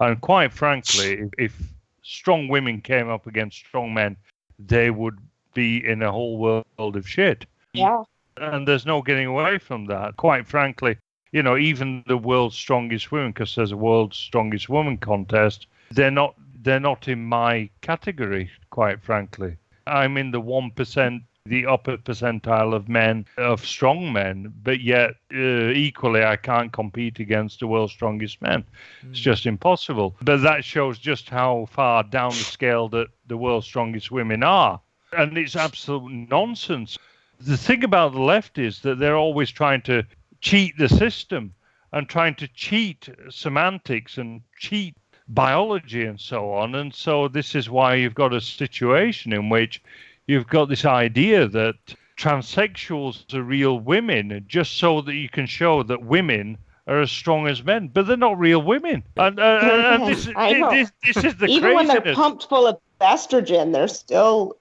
And quite frankly, if strong women came up against strong men, they would be in a whole world of shit. Yeah. And there's no getting away from that. Quite frankly, even the world's strongest women, because there's a world's strongest woman contest, they're not in my category, quite frankly. I'm in the 1%, the upper percentile of men, of strong men, but yet equally I can't compete against the world's strongest men. It's just impossible. But that shows just how far down the scale that the world's strongest women are. And it's absolute nonsense. The thing about the left is that they're always trying to cheat the system and trying to cheat semantics and cheat biology and so on. And so this is why you've got a situation in which you've got this idea that transsexuals are real women just so that you can show that women are as strong as men, but they're not real women. And this is the craziness. Even when they're pumped full of estrogen, they're still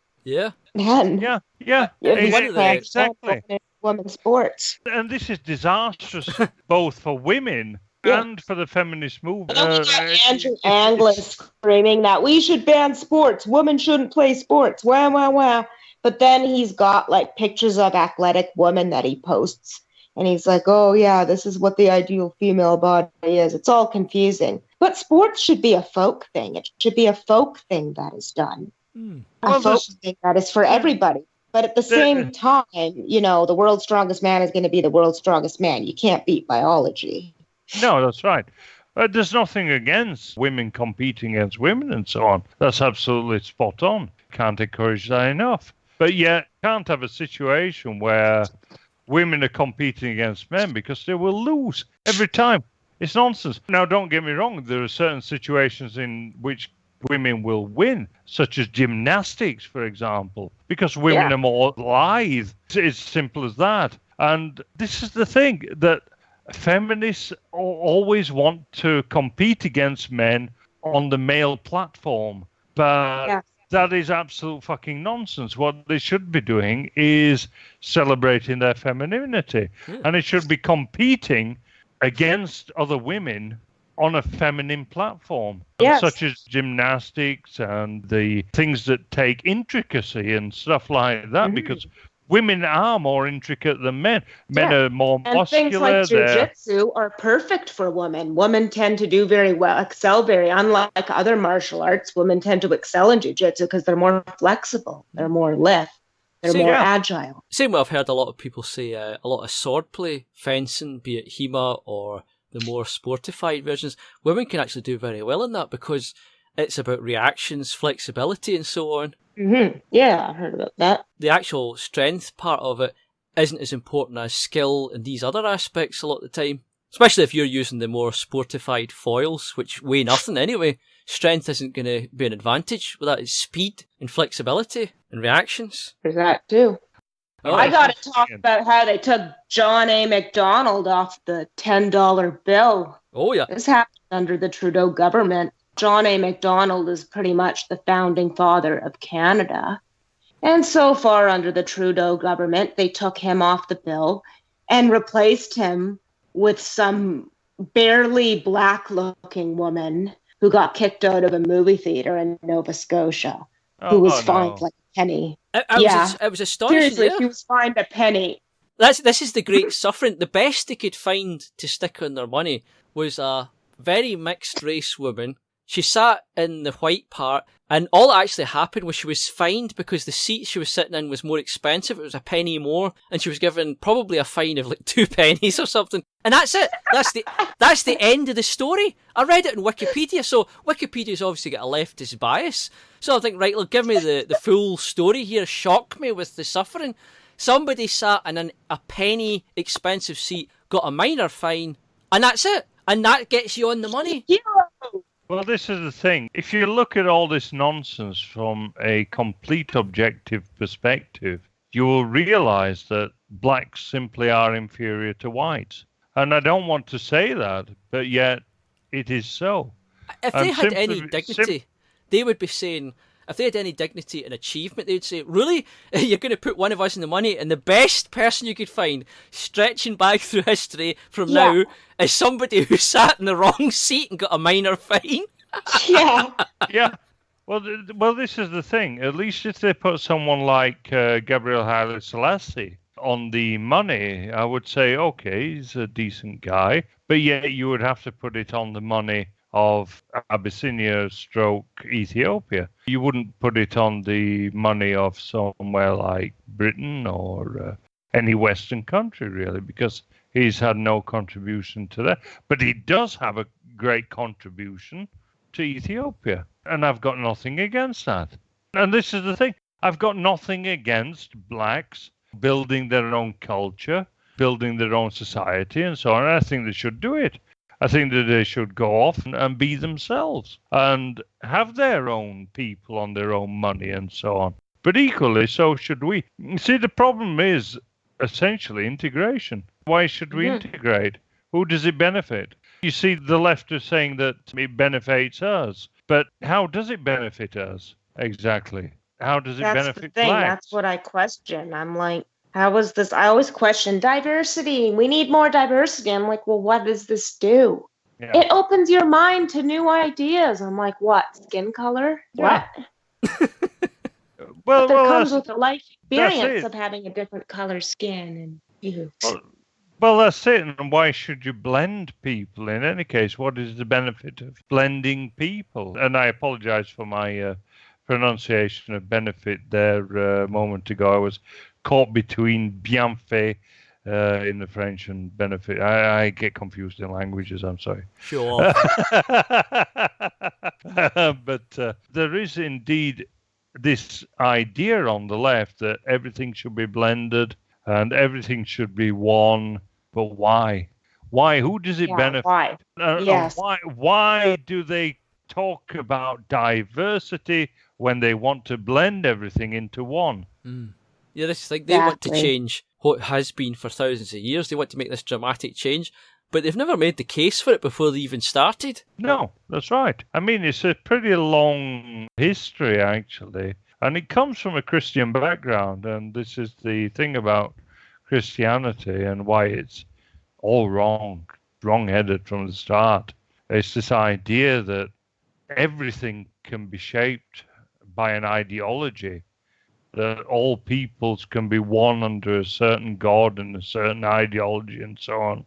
men. Yeah. Exactly. Women's sports. And this is disastrous both for women and for the feminist movement. Andrew Anglin screaming that we should ban sports. Women shouldn't play sports. Wah, wah, wah. But then he's got like pictures of athletic women that he posts. And he's like, oh, yeah, this is what the ideal female body is. It's all confusing. But sports should be a folk thing. It should be a folk thing that is done. A folk thing that is for everybody. But at the same time, the world's strongest man is going to be the world's strongest man. You can't beat biology. No, that's right. There's nothing against women competing against women and so on. That's absolutely spot on. Can't encourage that enough. But yet, can't have a situation where women are competing against men because they will lose every time. It's nonsense. Now, don't get me wrong. There are certain situations in which women will win, such as gymnastics, for example, because women are more lithe. It's simple as that. And this is the thing, that feminists always want to compete against men on the male platform, but that is absolute fucking nonsense. What they should be doing is celebrating their femininity, and it should be competing against other women on a feminine platform, such as gymnastics and the things that take intricacy and stuff like that, because women are more intricate than men. Men are more muscular. And things like jiu-jitsu are perfect for women. Women tend to do very well, excel unlike other martial arts. Women tend to excel in jiu-jitsu because they're more flexible, they're more lithe, they're more agile. Same way I've heard a lot of people say a lot of swordplay, fencing, be it HEMA or the more sportified versions, women can actually do very well in that because it's about reactions, flexibility, and so on. Yeah, I heard about that. The actual strength part of it isn't as important as skill in these other aspects a lot of the time. Especially if you're using the more sportified foils, which weigh nothing anyway. Strength isn't going to be an advantage. With that, it's speed and flexibility and reactions. There's that too. I got to talk about how they took John A. MacDonald off the $10 bill. Oh, yeah. This happened under the Trudeau government. John A. MacDonald is pretty much the founding father of Canada. And so far under the Trudeau government, they took him off the bill and replaced him with some barely black-looking woman who got kicked out of a movie theater in Nova Scotia, who was fined like a penny. It was astonishing. Seriously, she was fined a penny. This is the great suffering. The best they could find to stick on their money was a very mixed race woman. She sat in the white part, and all that actually happened was she was fined because the seat she was sitting in was more expensive. It was a penny more, and she was given probably a fine of like 2 pennies or something. And that's it. That's the end of the story. I read it in Wikipedia, so Wikipedia's obviously got a leftist bias. So I think, right, look, give me the full story here. Shock me with the suffering. Somebody sat in a penny expensive seat, got a minor fine, and that's it. And that gets you on the money. Well, this is the thing. If you look at all this nonsense from a complete objective perspective, you will realize that blacks simply are inferior to whites. And I don't want to say that, but yet it is so. If they had any dignity, they would be saying, if they had any dignity and achievement, they would say, really? You're going to put one of us in the money, and the best person you could find, stretching back through history from now, is somebody who sat in the wrong seat and got a minor fine? Yeah. Well, this is the thing. At least if they put someone like Gabriel Haile Selassie on the money, I would say, okay, he's a decent guy. But yet you would have to put it on the money of Abyssinia / Ethiopia. You wouldn't put it on the money of somewhere like Britain or any Western country, really, because he's had no contribution to that. But he does have a great contribution to Ethiopia, and I've got nothing against that. And this is the thing. I've got nothing against blacks building their own culture, building their own society, and so on. And I think they should do it. I think that they should go off and be themselves and have their own people on their own money and so on. But equally, so should we. See, the problem is essentially integration. Why should we integrate? Who does it benefit? You see, the left is saying that it benefits us. But how does it benefit us exactly? How does it benefit blacks? That's what I question. I'm like, how is this? I always question diversity. We need more diversity. I'm like, well, what does this do? Yeah. It opens your mind to new ideas. I'm like, what? Skin color? Yeah. What? But there comes with a life experience of having a different color skin. And well, that's it. And why should you blend people? In any case, what is the benefit of blending people? And I apologize for my pronunciation of benefit there a moment ago. I was caught between bienfait in the French and benefit. I get confused in languages, I'm sorry. Sure. But there is indeed this idea on the left that everything should be blended and everything should be one. But why? Why? Who does it benefit? Why? Yes. Why do they talk about diversity when they want to blend everything into one? Yeah, this is like they want to change what has been for thousands of years. They want to make this dramatic change. but they've never made the case for it before they even started. No, that's right. I mean, it's a pretty long history, actually. And it comes from a Christian background. And this is the thing about Christianity and why it's all wrong-headed from the start. It's this idea that everything can be shaped by an ideology, that all peoples can be one under a certain god and a certain ideology and so on,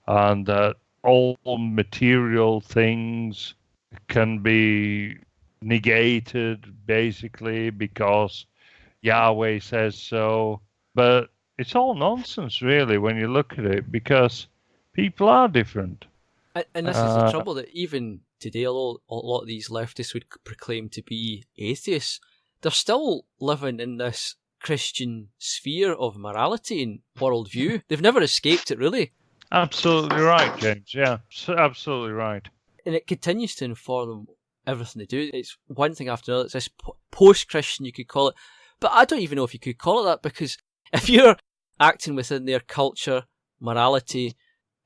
and that all material things can be negated basically because Yahweh says so. But it's all nonsense really when you look at it, because people are different. And this is the trouble, that even today, although a lot of these leftists would proclaim to be atheists, they're still living in this Christian sphere of morality and worldview. They've never escaped it, really. Absolutely right, James. Yeah, absolutely right. And it continues to inform everything they do. It's one thing after another. It's this post-Christian, you could call it. But I don't even know if you could call it that, because if you're acting within their culture, morality,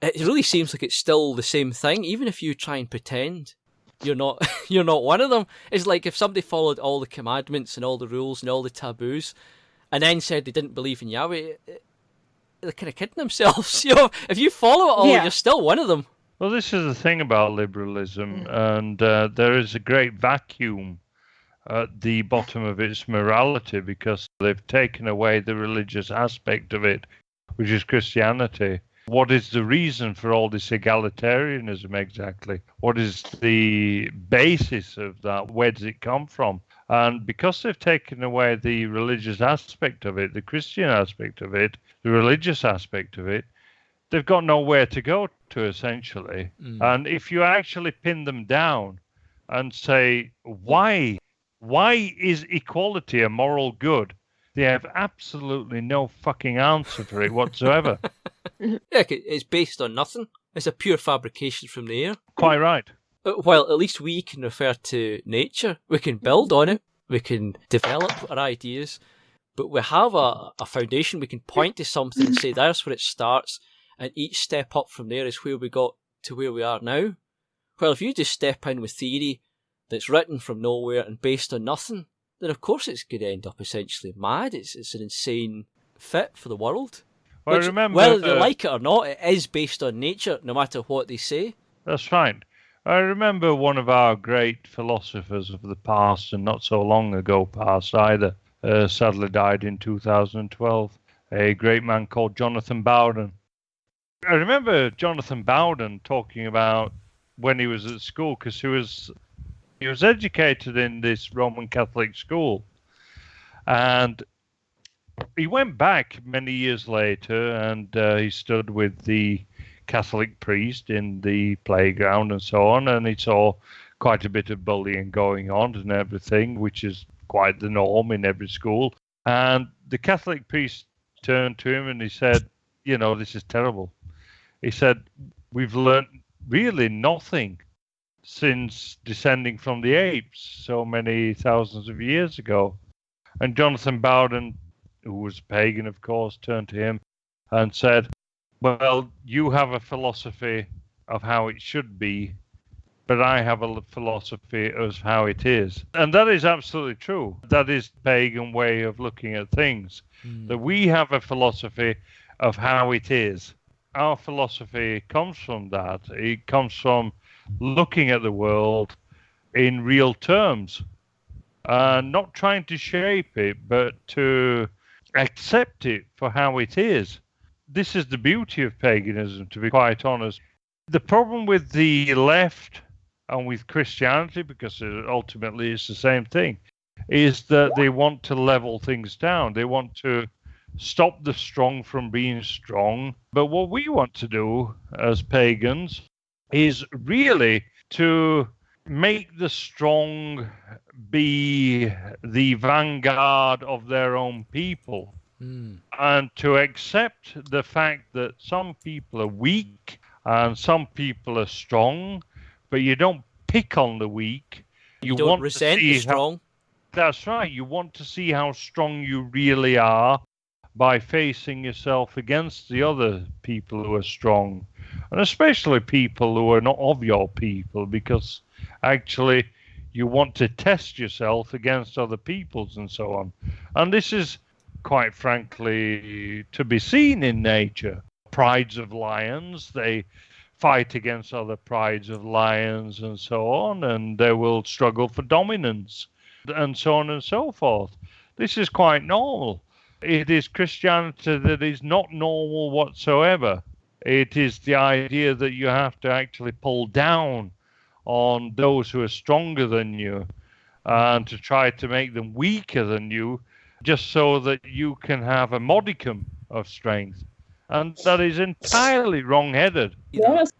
it really seems like it's still the same thing, even if you try and pretend you're not one of them. It's like if somebody followed all the commandments and all the rules and all the taboos and then said they didn't believe in Yahweh, they're kind of kidding themselves. If you follow it all, you're still one of them. Well, this is the thing about liberalism, and there is a great vacuum at the bottom of its morality, because they've taken away the religious aspect of it, which is Christianity. What is the reason for all this egalitarianism exactly? What is the basis of that? Where does it come from? And because they've taken away the religious aspect of it, the Christian aspect of it, the religious aspect of it, they've got nowhere to go to, essentially. And if you actually pin them down and say, why is equality a moral good? They have absolutely no fucking answer for it whatsoever. Yeah, it's based on nothing. It's a pure fabrication from the air. Quite right. While at least we can refer to nature, we can build on it, we can develop our ideas, but we have a foundation. We can point to something and say that's where it starts, and each step up from there is where we got to where we are now. Well, if you just step in with theory that's written from nowhere and based on nothing, then of course it's going to end up essentially mad. It's an insane fit for the world. Well, Which, remember, whether they like it or not, it is based on nature, no matter what they say. That's right. I remember one of our great philosophers of the past, and not so long ago past either, sadly died in 2012, a great man called Jonathan Bowden. I remember Jonathan Bowden talking about when he was at school, because he was educated in this Roman Catholic school, and he went back many years later, and he stood with the Catholic priest in the playground and so on, and he saw quite a bit of bullying going on and everything, which is quite the norm in every school. And the Catholic priest turned to him and he said, this is terrible. He said, we've learned really nothing since descending from the apes so many thousands of years ago. And Jonathan Bowden, who was pagan, of course, turned to him and said, well, you have a philosophy of how it should be, but I have a philosophy of how it is. And that is absolutely true. That is the pagan way of looking at things. That we have a philosophy of how it is. Our philosophy comes from that. It comes from looking at the world in real terms, not trying to shape it, but to accept it for how it is. This is the beauty of paganism, to be quite honest. The problem with the left and with Christianity, because ultimately it's the same thing, is that they want to level things down. They want to stop the strong from being strong. But what we want to do as pagans is really to make the strong be the vanguard of their own people. And to accept the fact that some people are weak and some people are strong, but you don't pick on the weak. You don't resent the strong. That's right. You want to see how strong you really are, by facing yourself against the other people who are strong, and especially people who are not of your people, because actually you want to test yourself against other peoples and so on. And this is, quite frankly, to be seen in nature. Prides of lions, they fight against other prides of lions and so on, and they will struggle for dominance and so on and so forth. This is quite normal. It is Christianity that is not normal whatsoever. It is the idea that you have to actually pull down on those who are stronger than you and to try to make them weaker than you just so that you can have a modicum of strength. And that is entirely wrong-headed. Yes.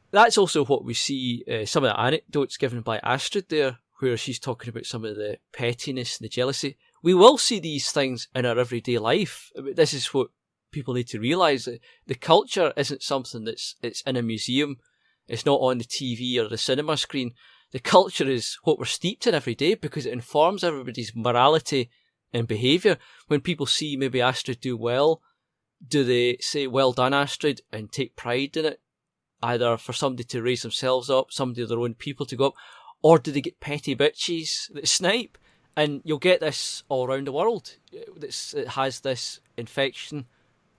That's also what we see, some of the anecdotes given by Astrid there, where she's talking about some of the pettiness and the jealousy. We will see these things in our everyday life. This is what people need to realise. The culture isn't something it's in a museum. It's not on the TV or the cinema screen. The culture is what we're steeped in every day because it informs everybody's morality and behaviour. When people see maybe Astrid do well, do they say, well done, Astrid, and take pride in it? Either for somebody to raise themselves up, somebody of their own people to go up, or do they get petty bitches that snipe? And you'll get this all around the world. It has this infection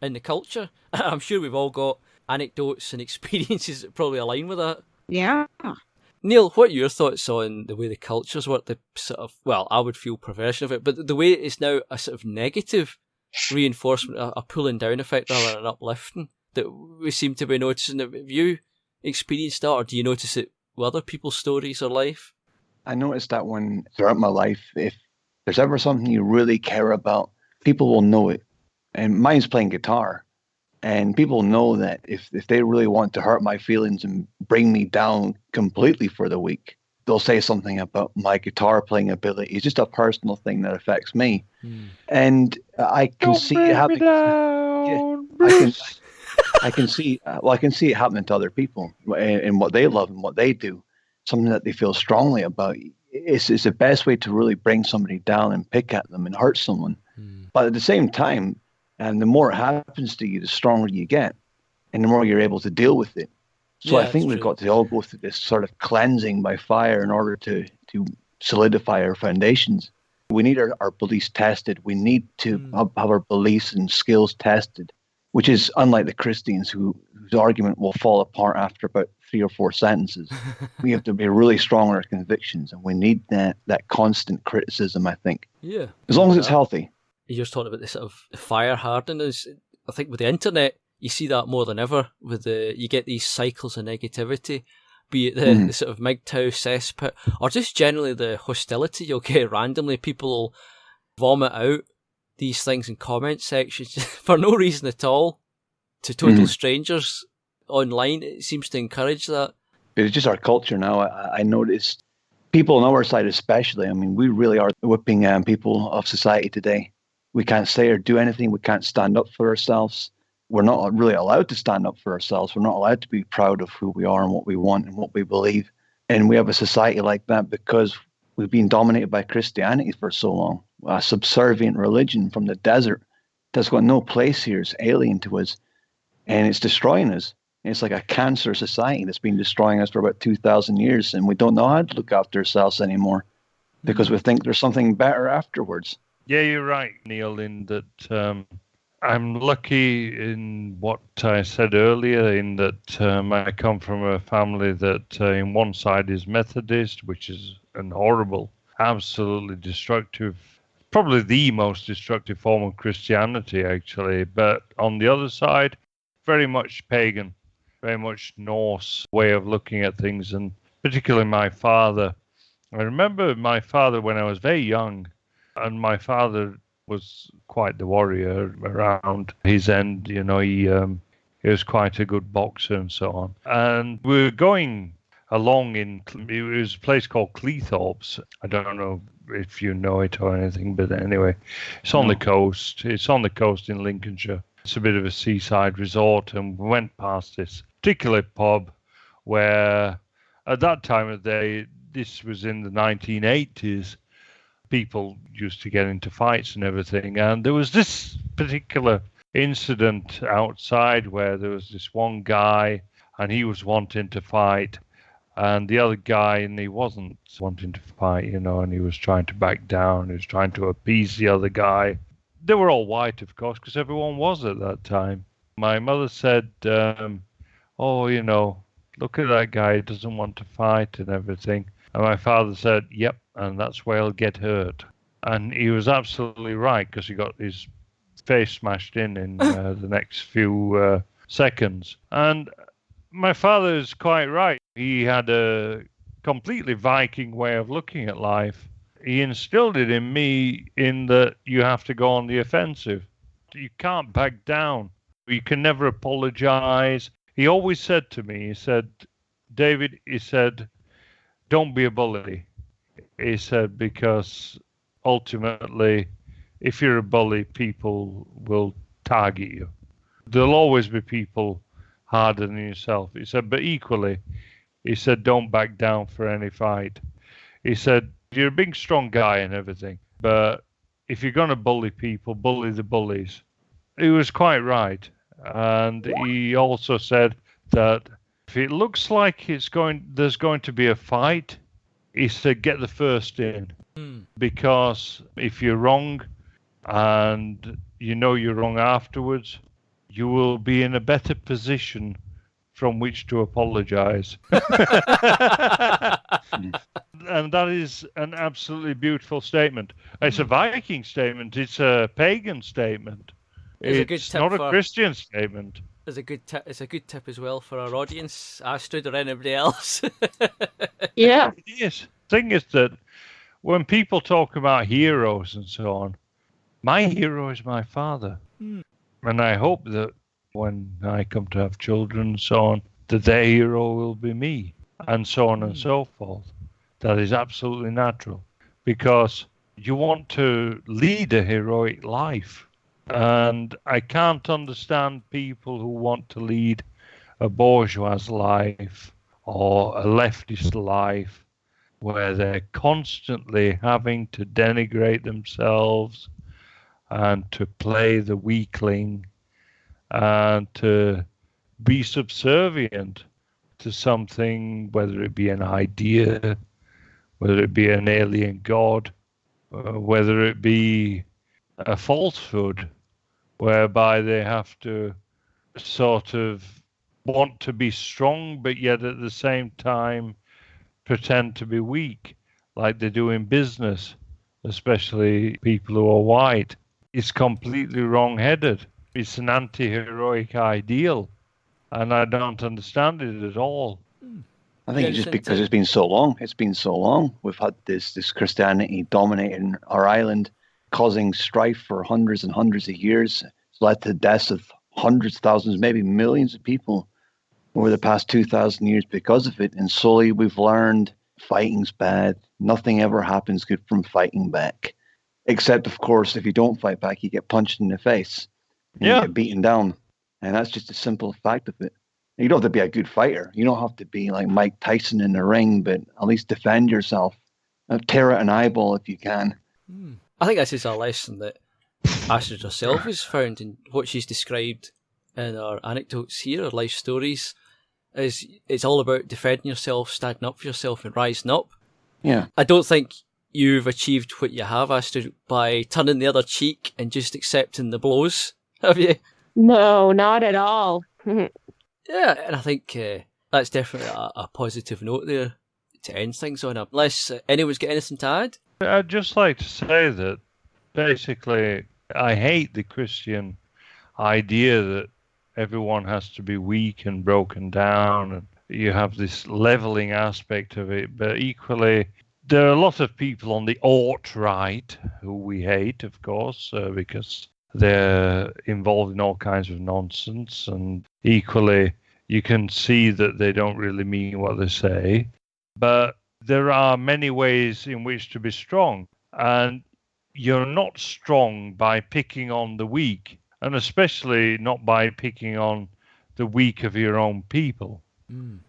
in the culture. I'm sure we've all got anecdotes and experiences that probably align with that. Yeah. Neil, what are your thoughts on the way the cultures work? The sort of, well, I would feel perversion of it, but the way it's now a sort of negative reinforcement, a pulling down effect rather than an uplifting that we seem to be noticing. Have you experienced that, or do you notice it with other people's stories or life? I noticed that when throughout my life, if there's ever something you really care about, people will know it. And mine's playing guitar. And people know that if they really want to hurt my feelings and bring me down completely for the week, they'll say something about my guitar playing ability. It's just a personal thing that affects me. And I can see it happening. I can see it happening to other people and what they love and what they do, something that they feel strongly about. It's the best way to really bring somebody down and pick at them and hurt someone. But at the same time, and the more it happens to you, the stronger you get, and the more you're able to deal with it. So I think we've got to all go through this sort of cleansing by fire in order to solidify our foundations. We need our beliefs tested. We need to have our beliefs and skills tested, which is unlike the Christians whose argument will fall apart after about 3 or 4 sentences. We have to be really strong in our convictions, and we need that constant criticism, I think. Yeah. As long as it's healthy. You're just talking about this sort of fire hardening. I think with the internet, you see that more than ever. You get these cycles of negativity, be it the sort of MGTOW cesspit, or just generally the hostility you'll get randomly. People will vomit out these things in comment sections for no reason at all to total strangers online. It seems to encourage that. It's just our culture now. I noticed people on our side especially. I mean, we really are whipping people of society today. We can't say or do anything. We can't stand up for ourselves. We're not really allowed to stand up for ourselves. We're not allowed to be proud of who we are and what we want and what we believe. And we have a society like that because we've been dominated by Christianity for so long. A subservient religion from the desert that's got no place here. It's alien to us. And it's destroying us. It's like a cancer society that's been destroying us for about 2,000 years. And we don't know how to look after ourselves anymore because we think there's something better afterwards. Yeah, you're right, Neil, in that I'm lucky in what I said earlier, in that I come from a family that in one side is Methodist, which is an horrible, absolutely destructive, probably the most destructive form of Christianity, actually. But on the other side, very much pagan, very much Norse way of looking at things, and particularly my father. I remember my father when I was very young. And my father was quite the warrior around his end. You know, he was quite a good boxer and so on. And we were going along it was a place called Cleethorpes. I don't know if you know it or anything, but anyway, it's on the coast. It's on the coast in Lincolnshire. It's a bit of a seaside resort, and we went past this particular pub where, at that time of day, this was in the 1980s, people used to get into fights and everything. And there was this particular incident outside where there was this one guy and he was wanting to fight, and the other guy, and he wasn't wanting to fight, and he was trying to back down. He was trying to appease the other guy. They were all white, of course, because everyone was at that time. My mother said, oh, look at that guy, he doesn't want to fight and everything. And my father said, yep, and that's where he'll get hurt. And he was absolutely right, because he got his face smashed in the next few seconds. And my father is quite right. He had a completely Viking way of looking at life. He instilled it in me in that you have to go on the offensive. You can't back down. You can never apologize. He always said to me, he said, David, he said, don't be a bully. He said, because ultimately, if you're a bully, people will target you. There'll always be people harder than yourself. He said, but equally, he said, don't back down for any fight. He said, you're a big, strong guy and everything, but if you're going to bully people, bully the bullies. He was quite right. And he also said that if it looks like there's going to be a fight, he said, get the first in. Because if you're wrong and you're wrong afterwards, you will be in a better position from which to apologize. And that is an absolutely beautiful statement. It's a Viking statement. It's a pagan statement. It's not a Christian statement. It's a good tip. It's a good tip as well for our audience, Astrid or anybody else. Yeah. It is. The thing is that when people talk about heroes and so on, my hero is my father. And I hope that when I come to have children and so on, that their hero will be me, and so on and so forth. That is absolutely natural, because you want to lead a heroic life. And I can't understand people who want to lead a bourgeois life or a leftist life where they're constantly having to denigrate themselves and to play the weakling and to be subservient to something, whether it be an idea, whether it be an alien god, whether it be a falsehood, whereby they have to sort of want to be strong, but yet at the same time pretend to be weak, like they do in business, especially people who are white. It's completely wrong-headed. It's an anti-heroic ideal, and I don't understand it at all. I think it's just because it's been so long. It's been so long. We've had this Christianity dominating our island, causing strife for hundreds and hundreds of years. It's led to the deaths of hundreds, thousands, maybe millions of people over the past 2,000 years because of it. And slowly we've learned fighting's bad. Nothing ever happens good from fighting back. Except, of course, if you don't fight back, you get punched in the face. And you get beaten down. And that's just a simple fact of it. You don't have to be a good fighter. You don't have to be like Mike Tyson in the ring, but at least defend yourself. Tear out an eyeball if you can. I think this is a lesson that Astrid herself has found in what she's described in our anecdotes here, her life stories. Is it's all about defending yourself, standing up for yourself and rising up. Yeah. I don't think you've achieved what you have, Astrid, by turning the other cheek and just accepting the blows, have you? No, not at all. Yeah, and I think that's definitely a positive note there to end things on. Unless anyone's got anything to add? I'd just like to say that basically I hate the Christian idea that everyone has to be weak and broken down, and you have this leveling aspect of it. But equally, there are a lot of people on the alt-right who we hate, of course, because they're involved in all kinds of nonsense, and equally you can see that they don't really mean what they say. But there are many ways in which to be strong, and you're not strong by picking on the weak, and especially not by picking on the weak of your own people.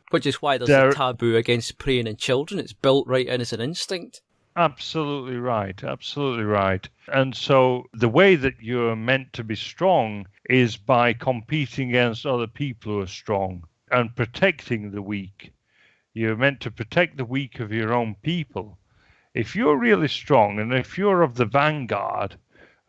Which is why there's a taboo against preying on children. It's built right in as an instinct. Absolutely right. Absolutely right. And so the way that you're meant to be strong is by competing against other people who are strong and protecting the weak. You're meant to protect the weak of your own people. If you're really strong and if you're of the vanguard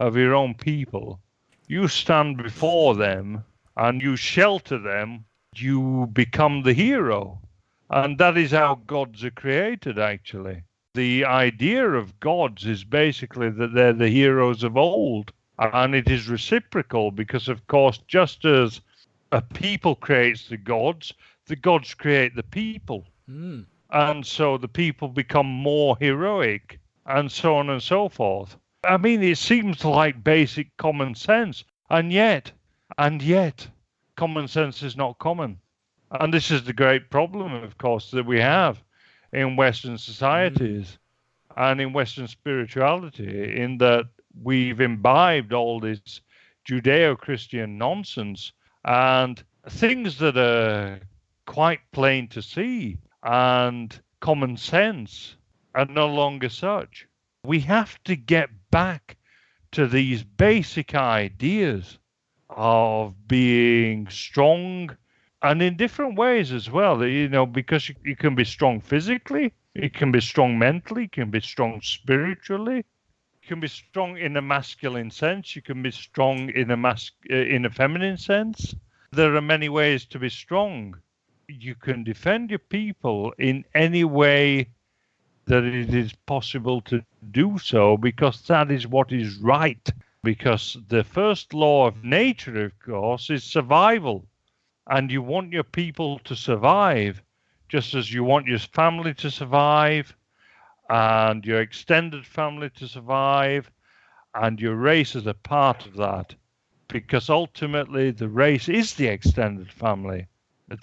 of your own people, you stand before them and you shelter them, you become the hero. And that is how gods are created, actually. The idea of gods is basically that they're the heroes of old. And it is reciprocal because, of course, just as a people creates the gods create the people. Mm. And so the people become more heroic and so on and so forth. I mean, it seems like basic common sense. And yet, common sense is not common. And this is the great problem, of course, that we have in Western societies and in Western spirituality, in that we've imbibed all this Judeo-Christian nonsense and things that are quite plain to see and common sense are no longer such. We have to get back to these basic ideas of being strong, and in different ways as well, you know, because you can be strong physically, you can be strong mentally, you can be strong spiritually, you can be strong in a masculine sense, you can be strong in a feminine sense. There are many ways to be strong. You can defend your people in any way that it is possible to do so, because that is what is right. Because the first law of nature, of course, is survival. And you want your people to survive, just as you want your family to survive, and your extended family to survive, and your race is a part of that. Because ultimately, the race is the extended family.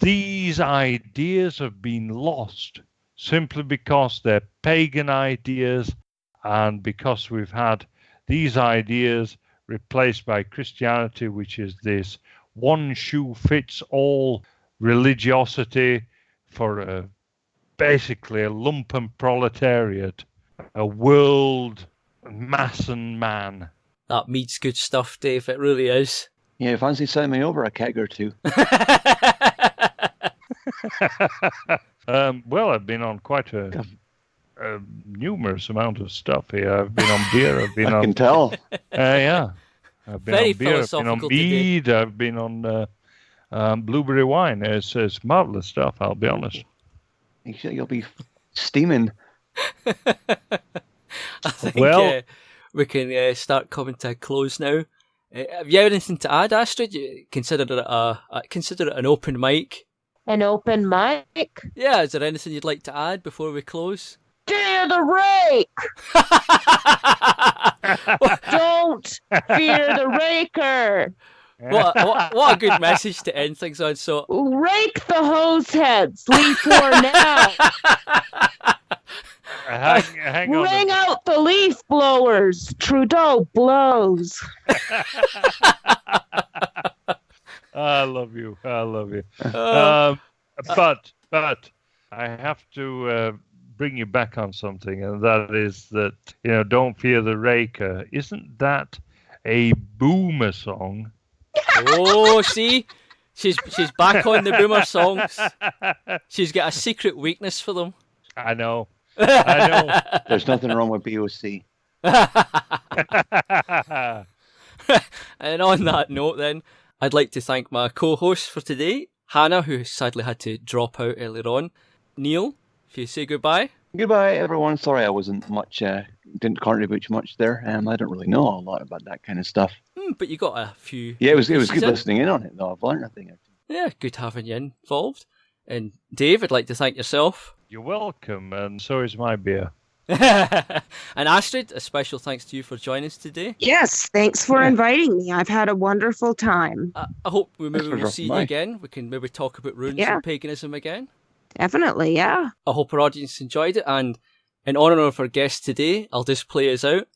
These ideas have been lost simply because they're pagan ideas, and because we've had these ideas replaced by Christianity, which is this one-shoe-fits-all religiosity for basically a lumpen proletariat, a world mass and man. That means good stuff, Dave. It really is. Yeah, fancy sending me over a keg or two. Well, I've been on quite a numerous amount of stuff here. I've been on beer. I've been I on. can tell. Yeah, I've been Very on beer. I've been on philosophical mead. I've been on blueberry wine. It's marvelous stuff. I'll be honest. You'll be steaming. I think Well- we can start coming to a close now. Have you anything to add, Astrid? You consider it an open mic. An open mic. Yeah, is there anything you'd like to add before we close? Fear the rake! Don't fear the raker! What a good message to end things on. So Rake the hose heads! Leave for now! Hang on. Ring out the leaf blowers! Trudeau blows! I love you. But I have to bring you back on something, and that is that, Don't Fear the Raker. Isn't that a boomer song? oh, see, she's back on the boomer songs. She's got a secret weakness for them. I know. I know. There's nothing wrong with BOC. And on that note, then, I'd like to thank my co-host for today, Hannah, who sadly had to drop out earlier on. Neil, if you say goodbye. Goodbye, everyone. Sorry I wasn't much, didn't contribute much there. I don't really know a lot about that kind of stuff. But you got a few. Yeah, it was good pieces in. listening in on it, though. I've learned a thing or two. Yeah, good having you involved. And Dave, I'd like to thank yourself. You're welcome, and so is my beer. And Astrid, a special thanks to you for joining us today. Yes, thanks for inviting me. I've had a wonderful time. I hope we maybe for will see you dropping by. again. We can maybe talk about runes Yeah. and paganism again. Definitely, yeah. I hope our audience enjoyed it, and in honour of our guest today, I'll just play us out.